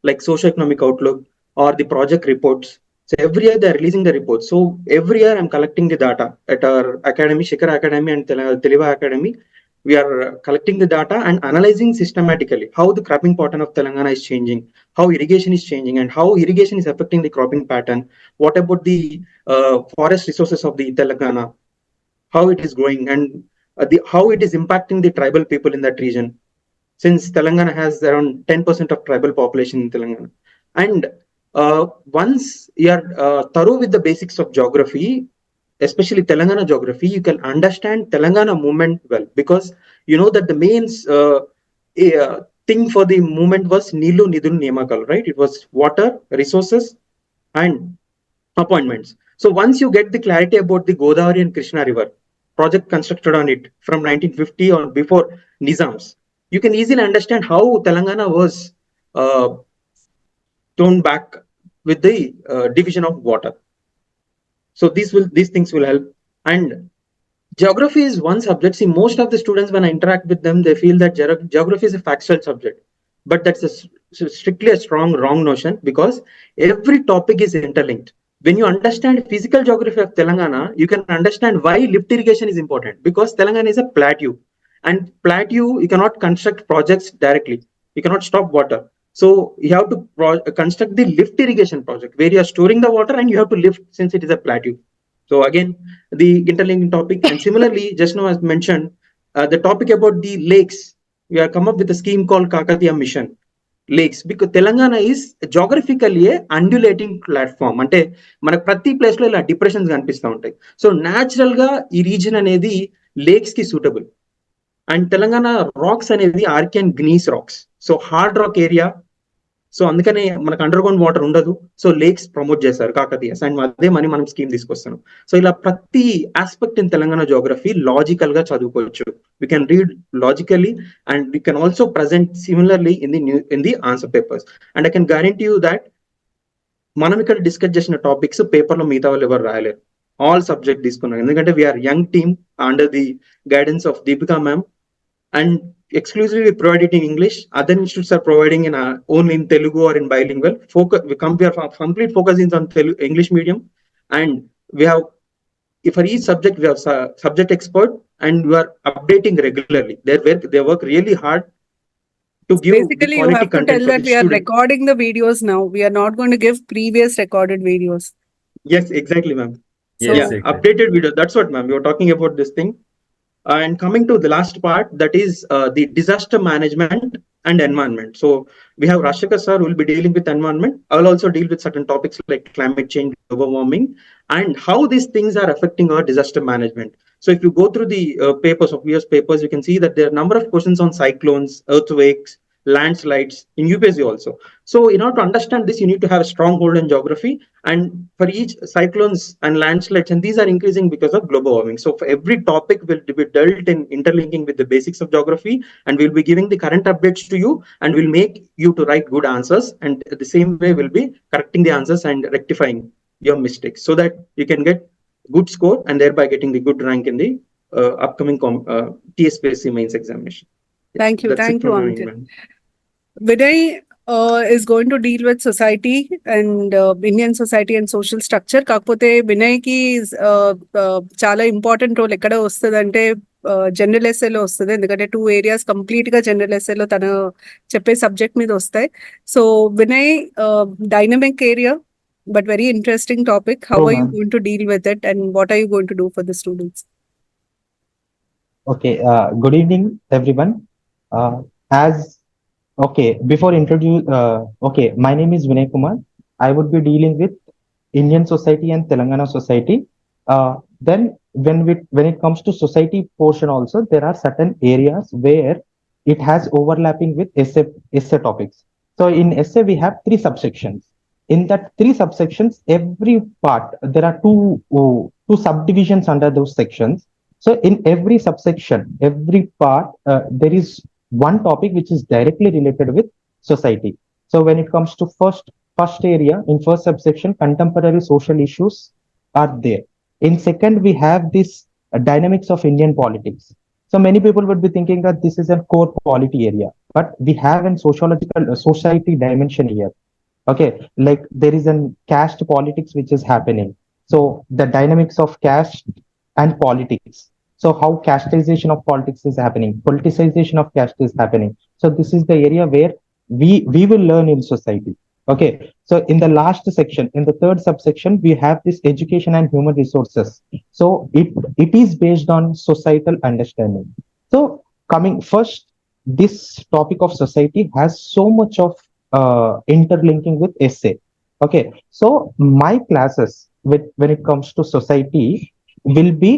like socioeconomic outlook or the project reports. So every year they're releasing the reports. So every year I'm collecting the data at our academy, Shikara Academy and Teliva Academy. We are collecting the data and analyzing systematically how the cropping pattern of Telangana is changing, how irrigation is changing, and how irrigation is affecting the cropping pattern. What about the forest resources of the Telangana, how it is growing, and how it is impacting the tribal people in that region, since Telangana has around 10% of tribal population in Telangana. And once you are thorough with the basics of geography, especially Telangana geography, you can understand Telangana movement well, because you know that the main thing for the movement was Nilu Nidhulu Niyamakalu, right? It was water, resources, and appointments. So once you get the clarity about the Godavari and Krishna River, project constructed on it from 1950 or before Nizams, you can easily understand how Telangana was thrown back with the division of water. So these things will help. And geography is one subject. See, most of the students, when I interact with them, they feel that geography is a factual subject, but that's strictly a wrong notion, because every topic is interlinked. When you understand physical geography of Telangana, you can understand why lift irrigation is important, because Telangana is a plateau, and plateau you cannot construct projects directly. You cannot stop water. So you have to construct the lift irrigation project where you are storing the water and you have to lift, since it is a plateau. So again, the interlinking topic. And similarly, just now as mentioned, the topic about the lakes, we have come up with a scheme called Kakatiya Mission lakes, because Telangana is geographically a undulating platform. అంటే మనకు ప్రతి place లో ఇలా depressions కనిపిస్తూ ఉంటాయి. So natural గా ఈ reason అనేది లేక్స్ కి సూటబుల్. అండ్ తెలంగాణ రాక్స్ అనేది Archean gneiss rocks, so hard rock area. So అందుకనే మనకు అండర్ గ్రౌండ్ వాటర్ ఉండదు. సో లేక్స్ ప్రమోట్ చేశారు కాకతీయస్, అండ్ అదే మనం స్కీమ్ తీసుకొస్తాను. సో ఇలా ప్రతి aspect in Telangana geography logical గా చదువుకోవచ్చు. We can read logically and we can also present similarly in the answer papers. And I can guarantee you that మనం ఇక్కడ డిస్కస్ చేసిన టాపిక్స్ పేపర్ లో మిగతా వాళ్ళు ఎవరు రాయలేరు. ఆల్ సబ్జెక్ట్ తీసుకున్నాం, ఎందుకంటే we're young team under the guidance of Deepika ma'am, and exclusively provided in English. Other institutes are providing in only in Telugu or in bilingual. We are complete focusing on English medium, and we have, for each subject we have subject expert, and we are updating regularly. They work really hard to give Basically, the you quality have to content tell for that the we are student. recording the videos now. We are not going to give previous recorded videos. Yes, exactly, ma'am. So, Yeah, updated video. That's what, ma'am, we were talking about this thing. And coming to the last part, that is the disaster management and environment. So we have Rashika sir who will be dealing with environment. I will also deal with certain topics like climate change, global warming, and how these things are affecting our disaster management. So if you go through the papers of years papers, you can see that there are a number of questions on cyclones, earthquakes, landslides in UPSC also. So in order to understand this, you need to have a strong hold in geography. And for each cyclones and landslides, and these are increasing because of global warming. So for every topic will be dealt in interlinking with the basics of geography, and we'll be giving the current updates to you, and we'll make you to write good answers. And the same way we'll be correcting the answers and rectifying your mistakes, so that you can get good score and thereby getting the good rank in the upcoming TSPSC mains examination. thank you, That's thank it you, from my Ankit. end. Vinay is going to deal with society and Indian society and social structure. కాకపోతే వినయ్ కి చాలా important role ఎక్కడ వస్తుందంటే general ఎస్ఏలో వస్తుంది, ఎందుకంటే 2 areas కంప్లీట్గా general ఎస్ఏలో తను చెప్పే సబ్జెక్ట్ మీద వస్తాయి. So Vinay, dynamic area but very interesting topic. How True, are you ma'am. Going to deal with it and what are you going to do for the students? Okay, good evening, everyone. As okay, before introduce, okay, my name is Vinay Kumar. I would be dealing with Indian society and Telangana society. Then, when it comes to society portion, also there are certain areas where it has overlapping with essay topics. So in essay, we have 3 subsections. In that 3 subsections, every part there are two subdivisions under those sections. So in every subsection, every part, there is one topic which is directly related with society. So when it comes to first area, in first subsection, contemporary social issues are there. In second, we have this dynamics of Indian politics. So many people would be thinking that this is a core polity area, but we have a sociological society dimension here. Okay, like there is a caste politics which is happening. So the dynamics of caste and politics. So how casteization of politics is happening, politicization of caste is happening. So this is the area where we will learn in society. Okay, so in the last section, in the third subsection, we have this education and human resources. So it is based on societal understanding. So coming first, this topic of society has so much of interlinking with essay. Okay, so my classes when it comes to society will be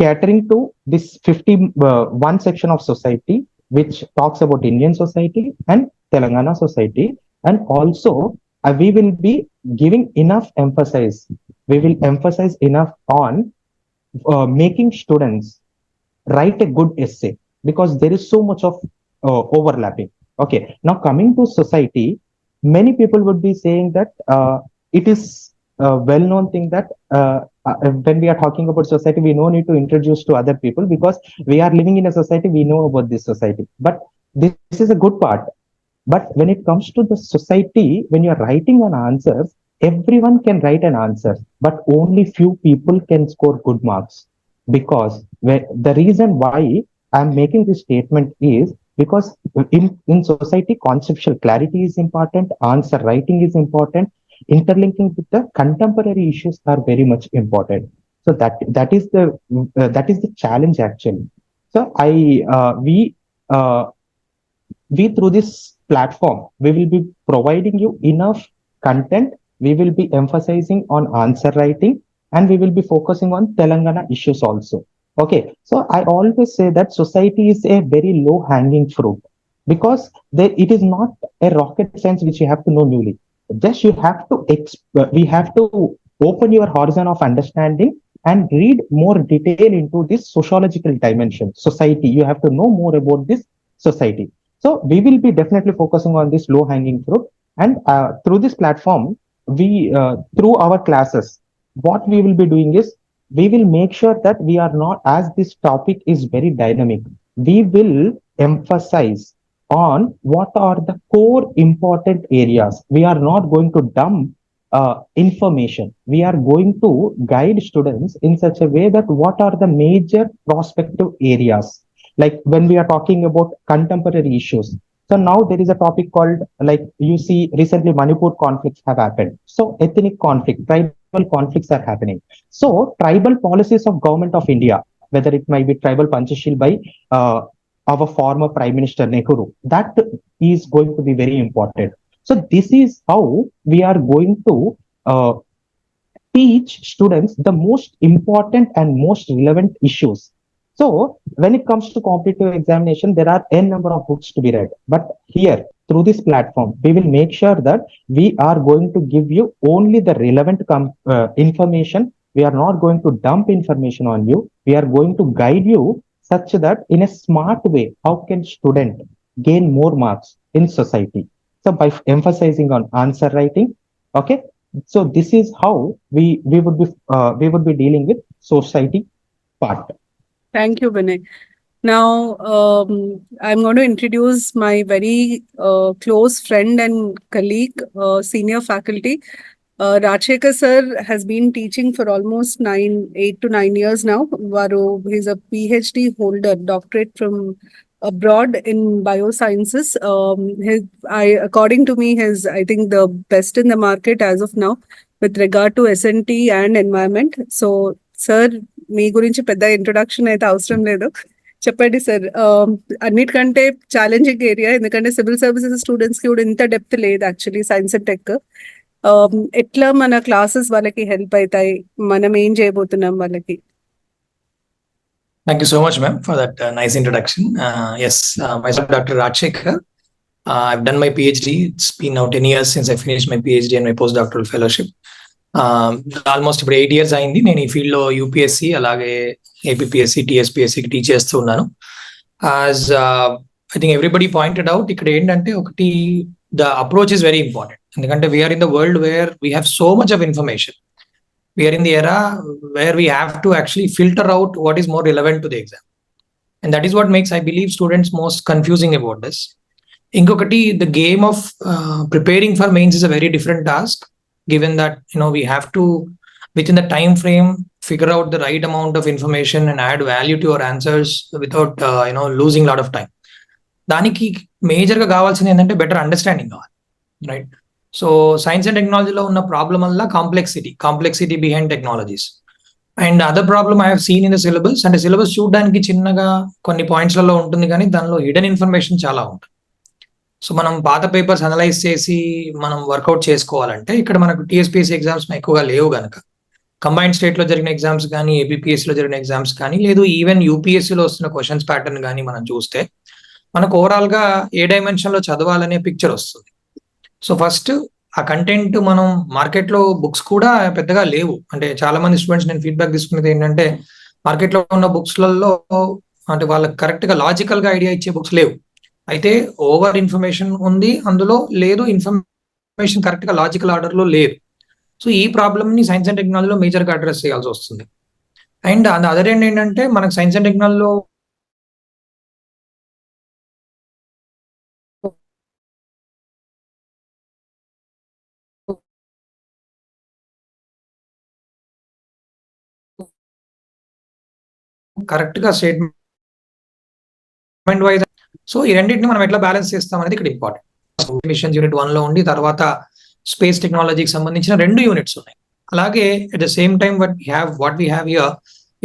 catering to this 51 section of society which talks about Indian society and Telangana society, and also we will be giving enough emphasis. We will emphasize enough on making students write a good essay, because there is so much of overlapping. Okay, now coming to society, many people would be saying that it is a well-known thing that when we are talking about society, we no need to introduce to other people, because we are living in a society, we know about this society. But this is a good part. But when it comes to the society, when you are writing an answer, everyone can write an answer, but only few people can score good marks. Because the reason why I'm making this statement is because in society, conceptual clarity is important, answer writing is important, interlinking with the contemporary issues are very much important. So that is the challenge actually. So we through this platform, we will be providing you enough content. We will be emphasizing on answer writing, and we will be focusing on Telangana issues also. Okay, so I always say that society is a very low hanging fruit, because it is not a rocket science which you have to know newly. Just you have to we have to open your horizon of understanding and read more detail into this sociological dimension. Society, you have to know more about this society. So we will be definitely focusing on this low hanging fruit, and through this platform, we through our classes, what we will be doing is we will make sure that we are not, as this topic is very dynamic, we will emphasize on what are the core important areas. We are not going to dump information. We are going to guide students in such a way that what are the major prospective areas. Like when we are talking about contemporary issues, so now there is a topic called, like you see recently Manipur conflicts have happened. So ethnic conflict, tribal conflicts are happening. So tribal policies of government of India, whether it might be tribal Panchashil by our former Prime Minister Nehru, that is going to be very important. So this is how we are going to teach students the most important and most relevant issues. So when it comes to competitive examination, there are n number of books to be read. But here, through this platform, we will make sure that we are going to give you only the relevant information. We are not going to dump information on you. We are going to guide you such that in a smart way, how can student gain more marks in society? So by emphasizing on answer writing, okay. So this is how we would be dealing with society part. Thank you, Vinay. Now, I'm going to introduce my very close friend and colleague, senior faculty, Rajshekar sir has been teaching for almost 8 to 9 years now. He's a PhD holder, doctorate from abroad in biosciences. According to me, I think the best in the market as of now with regard to SNT and environment. So, sir, మీ గురించి పెద్ద introduction అయితే అవసరం లేదు. చెప్పండి sir. అన్నిటికంటే challenging area, ఎందుకంటే civil services students కి కూడా ఇంత డెప్త్ లేదు యాక్చువల్లీ సైన్స్ అండ్ టెక్. ఎట్లా మన క్లాసెస్ వాళ్ళకి హెల్ప్ అవుతాయి, మనం ఏం చేయబోతున్నాం వాళ్ళకి? Thank you so much, ma'am, for that nice introduction. Yes, myself, Dr. Rajshekar. I've done my PhD. It's been now 10 years since I finished my PhD and my postdoctoral fellowship. Almost ఇప్పుడు 8 years అయింది నేను ఈ field లో UPSC అలాగే APSC టీఎస్పీఎస్సికి teach చేస్తూ ఉన్నాను. As I think everybody pointed out, ఇక్కడ ఏంటంటే ఒకటి, the approach is very important. ఎందుకంటే we're in the world where we have so much of information. We're in the era where we have to actually filter out what is more relevant to the exam, and that is what makes I believe students most confusing about this. ఇంకొకటి, the game of preparing for mains is a very different task, given that we have to within the time frame figure out the right amount of information and add value to your answers without losing a lot of time. దానికి major గా కావాల్సింది ఏంటంటే better understanding కావాలి, right? So science and టెక్నాలజీలో ఉన్న problem వల్ల complexity behind technologies. And other problem I have seen in the syllabus, అంటే syllabus చూడడానికి చిన్నగా కొన్ని పాయింట్స్లలో ఉంటుంది కానీ దానిలో హిడెన్ ఇన్ఫర్మేషన్ చాలా ఉంటుంది. సో మనం పాత పేపర్స్ అనలైజ్ చేసి మనం వర్కౌట్ చేసుకోవాలంటే ఇక్కడ మనకు టీఎస్పీఎస్సీ ఎగ్జామ్స్ ఎక్కువగా లేవు కనుక, కంబైన్డ్ స్టేట్ లో జరిగిన ఎగ్జామ్స్ కానీ ఏపీఎస్సీ లో జరిగిన ఎగ్జామ్స్ కానీ లేదు ఈవెన్ యూపీఎస్సీలో వస్తున్న క్వశ్చన్స్ ప్యాటర్న్ కానీ మనం చూస్తే మనకు ఓవరాల్ గా ఏ డైమెన్షన్ లో చదవాలనే పిక్చర్ వస్తుంది. సో ఫస్ట్ ఆ కంటెంట్, మనం మార్కెట్ లో బుక్స్ కూడా పెద్దగా లేవు. అంటే చాలా మంది స్టూడెంట్స్ నేను ఫీడ్బ్యాక్ తీసుకునేది ఏంటంటే మార్కెట్ లో ఉన్న బుక్స్లలో అంటే వాళ్ళకి కరెక్ట్ గా లాజికల్ గా ఐడియా ఇచ్చే బుక్స్ లేవు. అయితే ఓవర్ ఇన్ఫర్మేషన్ ఉంది అందులో, లేదు ఇన్ఫర్మేషన్ కరెక్ట్ గా లాజికల్ ఆర్డర్ లో లేదు. సో ఈ ప్రాబ్లమ్ ని సైన్స్ అండ్ టెక్నాలజీలో మేజర్ గా అడ్రస్ చేయాల్సి వస్తుంది. అండ్ అది అదర్ ఎండ్ ఏంటంటే మనకు సైన్స్ అండ్ టెక్నాలజీలో కరెక్ట్ గా స్టేట్మెంట్ వైజ్, సో ఈ రెండింటిని మనం ఎట్లా బ్యాలెన్స్ చేస్తాం అనేది ఇక్కడ ఇంపార్టెంట్. మిషన్స్ యూనిట్ 1 లో ఉండి తర్వాత స్పేస్ టెక్నాలజీకి సంబంధించిన 2 యూనిట్స్ ఉన్నాయి. అలాగే at the same time what we have here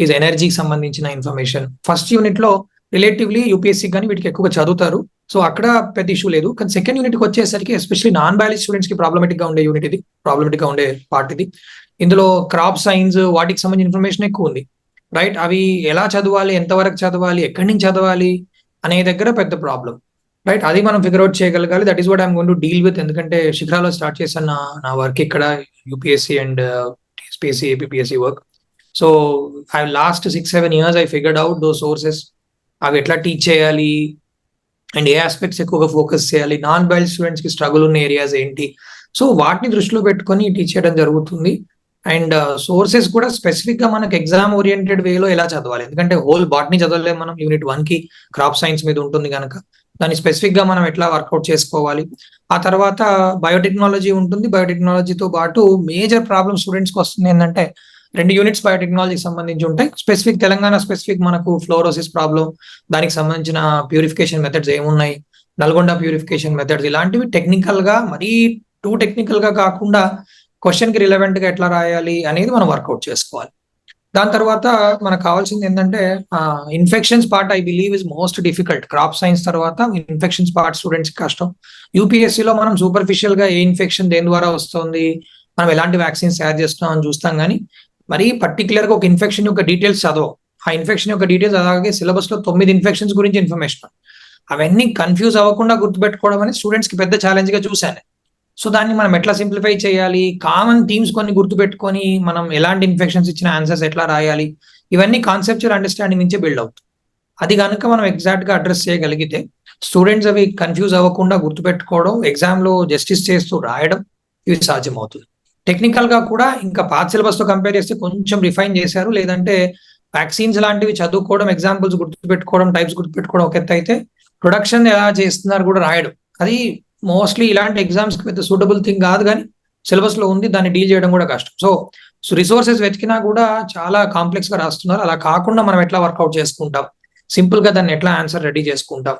is ఎనర్జీకి సంబంధించిన ఇన్ఫర్మేషన్. ఫస్ట్ యూనిట్ లో రిలేటివ్లీ యూపీఎస్సీ కానీ వీటికి ఎక్కువగా చదువుతారు, సో అక్కడ పెద్ద ఇష్యూ లేదు. కానీ సెకండ్ యూనిట్కి వచ్చేసరికి ఎస్పెషల్లీ నాన్ బయాలజీ స్టూడెంట్స్ కి ప్రాబ్లమేటిక్ గా ఉండే యూనిట్ ఇది, ప్రాబ్లమేటిక్ గా ఉండే పార్ట్ ఇది. ఇందులో క్రాప్ సైన్స్ వాటికి సంబంధించిన ఇన్ఫర్మేషన్ ఎక్కువ ఉంది, రైట్? అవి ఎలా చదవాలి, ఎంతవరకు చదవాలి, ఎక్కడి నుంచి చదవాలి అనే దగ్గర పెద్ద ప్రాబ్లం, రైట్? అది మనం ఫిగర్ అవుట్ చేయగలగాలి. That is what I'm going to deal with. ఎందుకంటే శిఖరాలో స్టార్ట్ చేశాను నా వర్క్ ఇక్కడ, UPSC and TSPSC APSC work. So I last 6-7 years I figured out though sources, అవి ఎట్లా టీచ్ చేయాలి అండ్ ఏ ఆస్పెక్ట్స్ ఎక్కువగా ఫోకస్ చేయాలి, నాన్ బయాలజీ స్టూడెంట్స్ కి స్ట్రగుల్ ఉన్న ఏరియాస్ ఏంటి, సో వాటిని దృష్టిలో పెట్టుకొని టీచ్ చేయడం జరుగుతుంది. అండ్ సోర్సెస్ కూడా స్పెసిఫిక్ గా మనకు ఎగ్జామ్ ఓరియంటెడ్ వేలో ఎలా చదవాలి, ఎందుకంటే హోల్ బాటనీ చదవలేము మనం, యూనిట్ 1 కి క్రాప్ సైన్స్ మీద ఉంటుంది కనుక దాన్ని స్పెసిఫిక్ గా మనం ఎట్లా వర్కౌట్ చేసుకోవాలి. ఆ తర్వాత బయోటెక్నాలజీ ఉంటుంది, బయోటెక్నాలజీతో పాటు మేజర్ ప్రాబ్లమ్ స్టూడెంట్స్ కి వస్తుంది ఏంటంటే 2 యూనిట్స్ బయోటెక్నాలజీకి సంబంధించి ఉంటాయి. స్పెసిఫిక్ తెలంగాణ స్పెసిఫిక్ మనకు ఫ్లోరోసిస్ ప్రాబ్లం, దానికి సంబంధించిన ప్యూరిఫికేషన్ మెథడ్స్ ఏమున్నాయి, నల్గొండ ప్యూరిఫికేషన్ మెథడ్స్, ఇలాంటివి టెక్నికల్ గా, మరీ టూ టెక్నికల్ గా కాకుండా క్వశ్చన్ కి రిలవెంట్ గా ఎట్లా రాయాలి అనేది మనం వర్కౌట్ చేసుకోవాలి. దాని తర్వాత మనకు కావాల్సింది ఏంటంటే infections part I believe is most difficult. Crop science తర్వాత ఇన్ఫెక్షన్స్ పార్ట్ స్టూడెంట్స్ కి కష్టం. యూపీఎస్సీలో మనం సూపర్ఫిషియల్ గా ఏ ఇన్ఫెక్షన్ దేని ద్వారా వస్తుంది, మనం ఎలాంటి వ్యాక్సిన్స్ తయారు చేస్తున్నాం అని చూస్తాం, కానీ మరీ పర్టికులర్ గా ఒక ఇన్ఫెక్షన్ యొక్క డీటెయిల్స్ చదవం. ఆ ఇన్ఫెక్షన్ యొక్క డీటెయిల్స్ అలాగే సిలబస్ లో 9 ఇన్ఫెక్షన్స్ గురించి ఇన్ఫర్మేషన్, అవన్నీ కన్ఫ్యూజ్ అవ్వకుండా గుర్తుపెట్టుకోవడం అనేది స్టూడెంట్స్ కి పెద్ద ఛాలెంజ్ గా చూశాను. సో దాన్ని మనం ఎట్లా సింప్లిఫై చేయాలి, కామన్ థీమ్స్ కొన్ని గుర్తుపెట్టుకొని మనం ఎలాంటి ఇన్ఫెక్షన్స్ ఇచ్చిన ఆన్సర్స్ ఎట్లా రాయాలి, ఇవన్నీ కాన్సెప్చువల్ అండర్స్టాండింగ్ నుంచే బిల్డ్ అవుతుంది. అది కనుక మనం ఎగ్జాక్ట్ గా అడ్రస్ చేయగలిగితే స్టూడెంట్స్ అవి కన్ఫ్యూజ్ అవ్వకుండా గుర్తుపెట్టుకోవడం, ఎగ్జామ్ లో జస్టిస్ చేస్తూ రాయడం, ఇవి సాధ్యమవుతుంది. టెక్నికల్ గా కూడా ఇంకా పాత సిలబస్ తో కంపేర్ చేస్తే కొంచెం రిఫైన్ చేశారు. లేదంటే వ్యాక్సిన్స్ లాంటివి చదువుకోవడం, ఎగ్జాంపుల్స్ గుర్తుపెట్టుకోవడం, టైప్స్ గుర్తుపెట్టుకోవడం ఒక ఎత్తు అయితే ప్రొడక్షన్ ఎలా చేస్తున్నారు కూడా రాయడం, అది మోస్ట్లీ ఇలాంటి ఎగ్జామ్స్ కి పెద్ద సూటబుల్ థింగ్ కాదు, కానీ సిలబస్ లో ఉంది, దాన్ని డీల్ చేయడం కూడా కష్టం. సో రిసోర్సెస్ వెతికినా కూడా చాలా కాంప్లెక్స్ గా రాస్తున్నారు. అలా కాకుండా మనం ఎట్లా వర్కౌట్ చేసుకుంటాం, సింపుల్ గా దాన్ని ఎట్లా ఆన్సర్ రెడీ చేసుకుంటాం,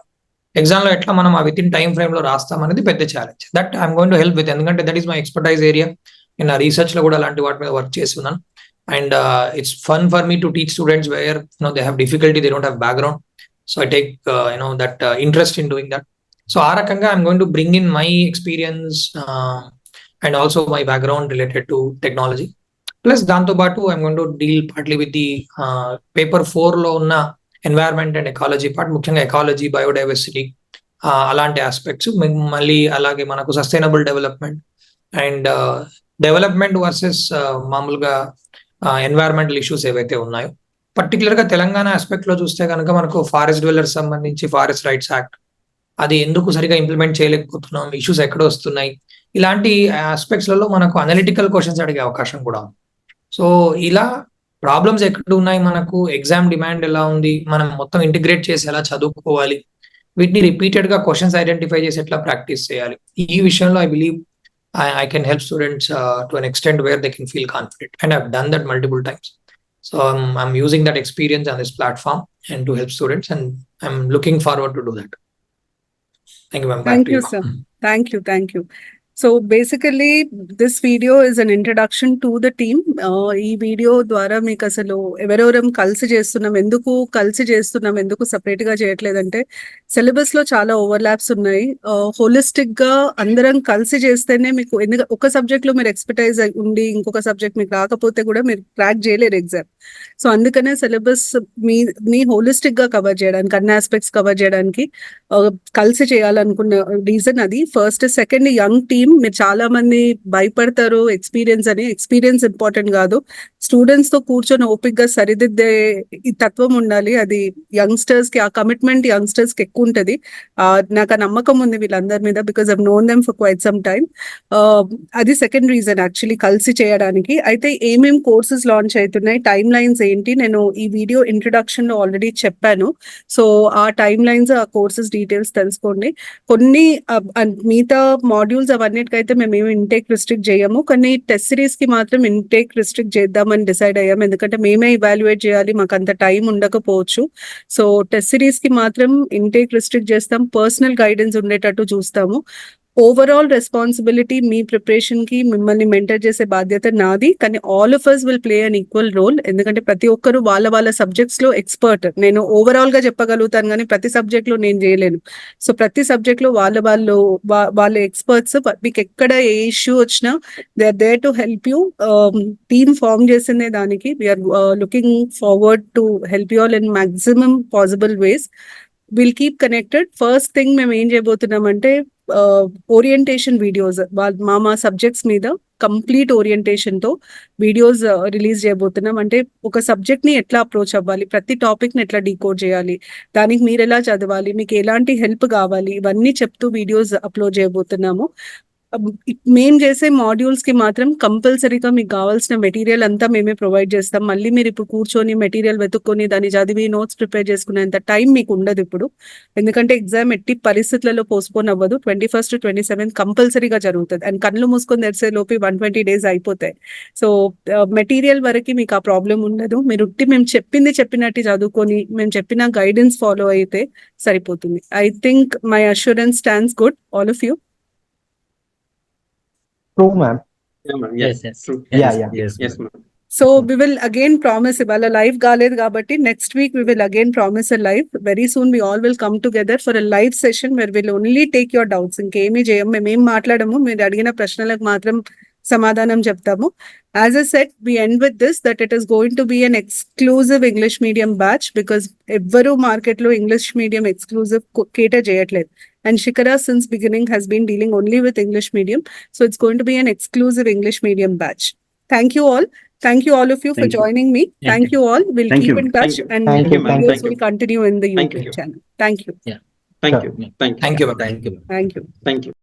ఎగ్జామ్ లో ఎట్లా మనం విత్ ఇన్ టైం ఫ్రేమ్ లో రాస్తాం అనేది పెద్ద challenge. That I'm going to help with, ఎందుకంటే that is my expertise area. నేను రీసెర్చ్ లో కూడా అలాంటి వాటి మీద వర్క్ చేస్తున్నాను. And it's fun for me to teach students where they have difficulty, they don't have background. So I take that interest in doing that. So ఆ రకంగా I'm going to bring in my experience and also my background related to technology. Plus దాంతో పాటు I'm going to deal partly with the paper 4 లో ఉన్న environment and ecology part, ముఖ్యంగా ecology, biodiversity అలాంటి aspects. మళ్ళీ అలాగే మనకు sustainable development and development versus మామూలుగా ఎన్వైరన్మెంటల్ ఇష్యూస్ ఏవైతే ఉన్నాయో, పర్టికులర్ గా తెలంగాణ ఆస్పెక్ట్ లో చూస్తే కనుక మనకు ఫారెస్ట్ డ్వెల్లర్స్ సంబంధించి ఫారెస్ట్ రైట్స్ యాక్ట్, అది ఎందుకు సరిగా ఇంప్లిమెంట్ చేయలేకపోతున్నాం, ఇష్యూస్ ఎక్కడ వస్తున్నాయి, ఇలాంటి ఆస్పెక్ట్స్ లలో మనకు అనలిటికల్ క్వశ్చన్స్ అడిగే అవకాశం కూడా ఉంది. సో ఇలా ప్రాబ్లమ్స్ ఎక్కడ ఉన్నాయి, మనకు ఎగ్జామ్ డిమాండ్ ఎలా ఉంది, మనం మొత్తం ఇంటిగ్రేట్ చేసి ఎలా చదువుకోవాలి, వీటిని రిపీటెడ్ గా క్వశ్చన్స్ ఐడెంటిఫై చేసి ఎట్లా ప్రాక్టీస్ చేయాలి, ఈ విషయంలో I believe I can help students to an extent where they can feel confident, and I've done that multiple times. So I'm using that experience on this platform and to help students, and I'm looking forward to do that. Thank you, ma'am. Back Thank to you, sir. Thank you. So basically, this video is an introduction to the team. ఈ video ద్వారా మీకు అసలు ఎవరెవరం కలిసి చేస్తున్నాం, ఎందుకు separate గా చేయట్లేదంటే syllabus లో చాలా ఓవర్లాప్స్ ఉన్నాయి. హోలిస్టిక్ గా అందరం కలిసి చేస్తేనే మీకు, ఎందుకంటే ఒక సబ్జెక్ట్ లో మీరు ఎక్స్పర్టైజ్ ఉండి ఇంకొక సబ్జెక్ట్ మీకు రాకపోతే కూడా మీరు క్రాక్ చేయలేరు ఎగ్జామ్. సో అందుకనే సిలబస్ మీ హోలిస్టిక్ గా కవర్ చేయడానికి, అన్ని ఆస్పెక్ట్స్ కవర్ చేయడానికి కలిసి చేయాలనుకున్న రీజన్ అది. ఫస్ట్. Second, young team. మీరు చాలా మంది భయపడతారు ఎక్స్పీరియన్స్ ఇంపార్టెంట్ కాదు, స్టూడెంట్స్ తో కూర్చొని ఓపిక్ గా సరిదిద్దే ఈ తత్వం ఉండాలి. అది యంగ్స్టర్స్ కి, ఆ కమిట్మెంట్ యంగ్స్టర్స్ కి ఎక్కువ ఉంటది. నాకు ఆ నమ్మకం ఉంది వీళ్ళందరి మీద, because I've known them for quite some time. అది సెకండ్ రీజన్ యాక్చువల్లీ కలిసి చేయడానికి. అయితే ఏమేం కోర్సెస్ లాంచ్ అవుతున్నాయి, టైమ్ లైన్స్ ఏంటి, నేను ఈ వీడియో ఇంట్రొడక్షన్ లో ఆల్రెడీ చెప్పాను. సో ఆ టైమ్ లైన్స్, ఆ కోర్సెస్ డీటెయిల్స్ తెలుసుకోండి. కొన్ని మిగతా మాడ్యూల్స్ అవన్నిటికైతే మేము ఏమి ఇంటేక్ రిస్ట్రిక్ట్ చేయము, కానీ టెస్ట్ సిరీస్ కి మాత్రం ఇంటేక్ రిస్ట్రిక్ట్ చేద్దామని డిసైడ్ అయ్యాము. ఎందుకంటే మేమే ఇవాల్యుయేట్ చేయాలి, మాకు అంత టైం ఉండకపోవచ్చు. సో టెస్ట్ సిరీస్ కి మాత్రం ఇంటేక్ రిస్ట్రిక్ట్ చేస్తాం, పర్సనల్ గైడెన్స్ ఉండేటట్టు చూస్తాము. ఓవరాల్ రెస్పాన్సిబిలిటీ మీ ప్రిపరేషన్ కి మిమ్మల్ని మెంటర్ చేసే బాధ్యత నాది, కానీ all of us will play an equal role. ఎందుకంటే ప్రతి ఒక్కరు వాళ్ళ సబ్జెక్ట్స్ లో ఎక్స్పర్ట్. నేను ఓవరాల్ గా చెప్పగలుగుతాను కానీ ప్రతి సబ్జెక్ట్ లో నేను చేయలేను. సో ప్రతి సబ్జెక్ట్ లో వాళ్ళ ఎక్స్పర్ట్స్. మీకు ఎక్కడ ఏ ఇష్యూ వచ్చినా they are there to help you. Team form చేసిందే దానికి. We're looking forward to help you all in maximum possible ways. Will keep connected. First thing మేము ఏం చేయబోతున్నామంటే ఓరియంటేషన్ వీడియోస్, మా సబ్జెక్ట్స్ మీద కంప్లీట్ ఓరియంటేషన్ తో వీడియోస్ రిలీజ్ చేయబోతున్నాం. అంటే ఒక సబ్జెక్ట్ ని ఎట్లా అప్రోచ్ అవ్వాలి, ప్రతి టాపిక్ ని ఎట్లా డీకోడ్ చేయాలి, దానికి మీరు ఎలా చదవాలి, మీకు ఎలాంటి హెల్ప్ కావాలి, ఇవన్నీ చెప్తూ వీడియోస్ అప్లోడ్ చేయబోతున్నాము. మేం చేసే మాడ్యూల్స్ కి మాత్రం కంపల్సరీగా మీకు కావాల్సిన మెటీరియల్ అంతా మేమే ప్రొవైడ్ చేస్తాం. మళ్ళీ మీరు ఇప్పుడు కూర్చొని మెటీరియల్ వెతుక్కొని దాన్ని చదివి నోట్స్ ప్రిపేర్ చేసుకునేంత టైం మీకు ఉండదు ఇప్పుడు. ఎందుకంటే ఎగ్జామ్ ఎట్టి పరిస్థితులలో పోస్ట్పోన్ అవ్వదు. 21st to 27th కంపల్సరీగా జరుగుతుంది. అండ్ కళ్ళు మూసుకొని తెరిసే లోపు 120 days అయిపోతాయి. సో మెటీరియల్ వరకు మీకు ఆ ప్రాబ్లం ఉండదు. మీరు మేము చెప్పినట్టు చదువుకొని మేము చెప్పిన గైడెన్స్ ఫాలో అయితే సరిపోతుంది. I think my assurance stands good, all of you. True, ma'am. Yeah, ma'am. Yes. True. Yeah. Yes, ma'am. So we will again promise, ఇవాళ లైవ్ కాలేదు కాబట్టి next week we will again promise a live. Very soon we all will come together for a live session where we'll only take your doubts. ఇంకేమీ చేయం, మేమేం మాట్లాడము, మీరు అడిగిన ప్రశ్నలకు మాత్రం సమాధానం చెప్తాము. As I said, we end with this, that it is going to be an exclusive English medium batch because ఎవ్వరూ మార్కెట్ లో ఇంగ్లీష్ మీడియం ఎక్స్క్లూజివ్ కేటర్ చేయట్లేదు. And Shikara since beginning has been dealing only with English medium. So it's going to be an exclusive English medium batch. Thank you all. Thank you all of you for joining me. Thank you all. We'll Thank keep you. in touch and Thank you, ma'am. videos will continue in the Thank YouTube you. channel. Thank you. Thank you. Thank you. Thank you, ma'am. Thank you. Thank you. Thank you.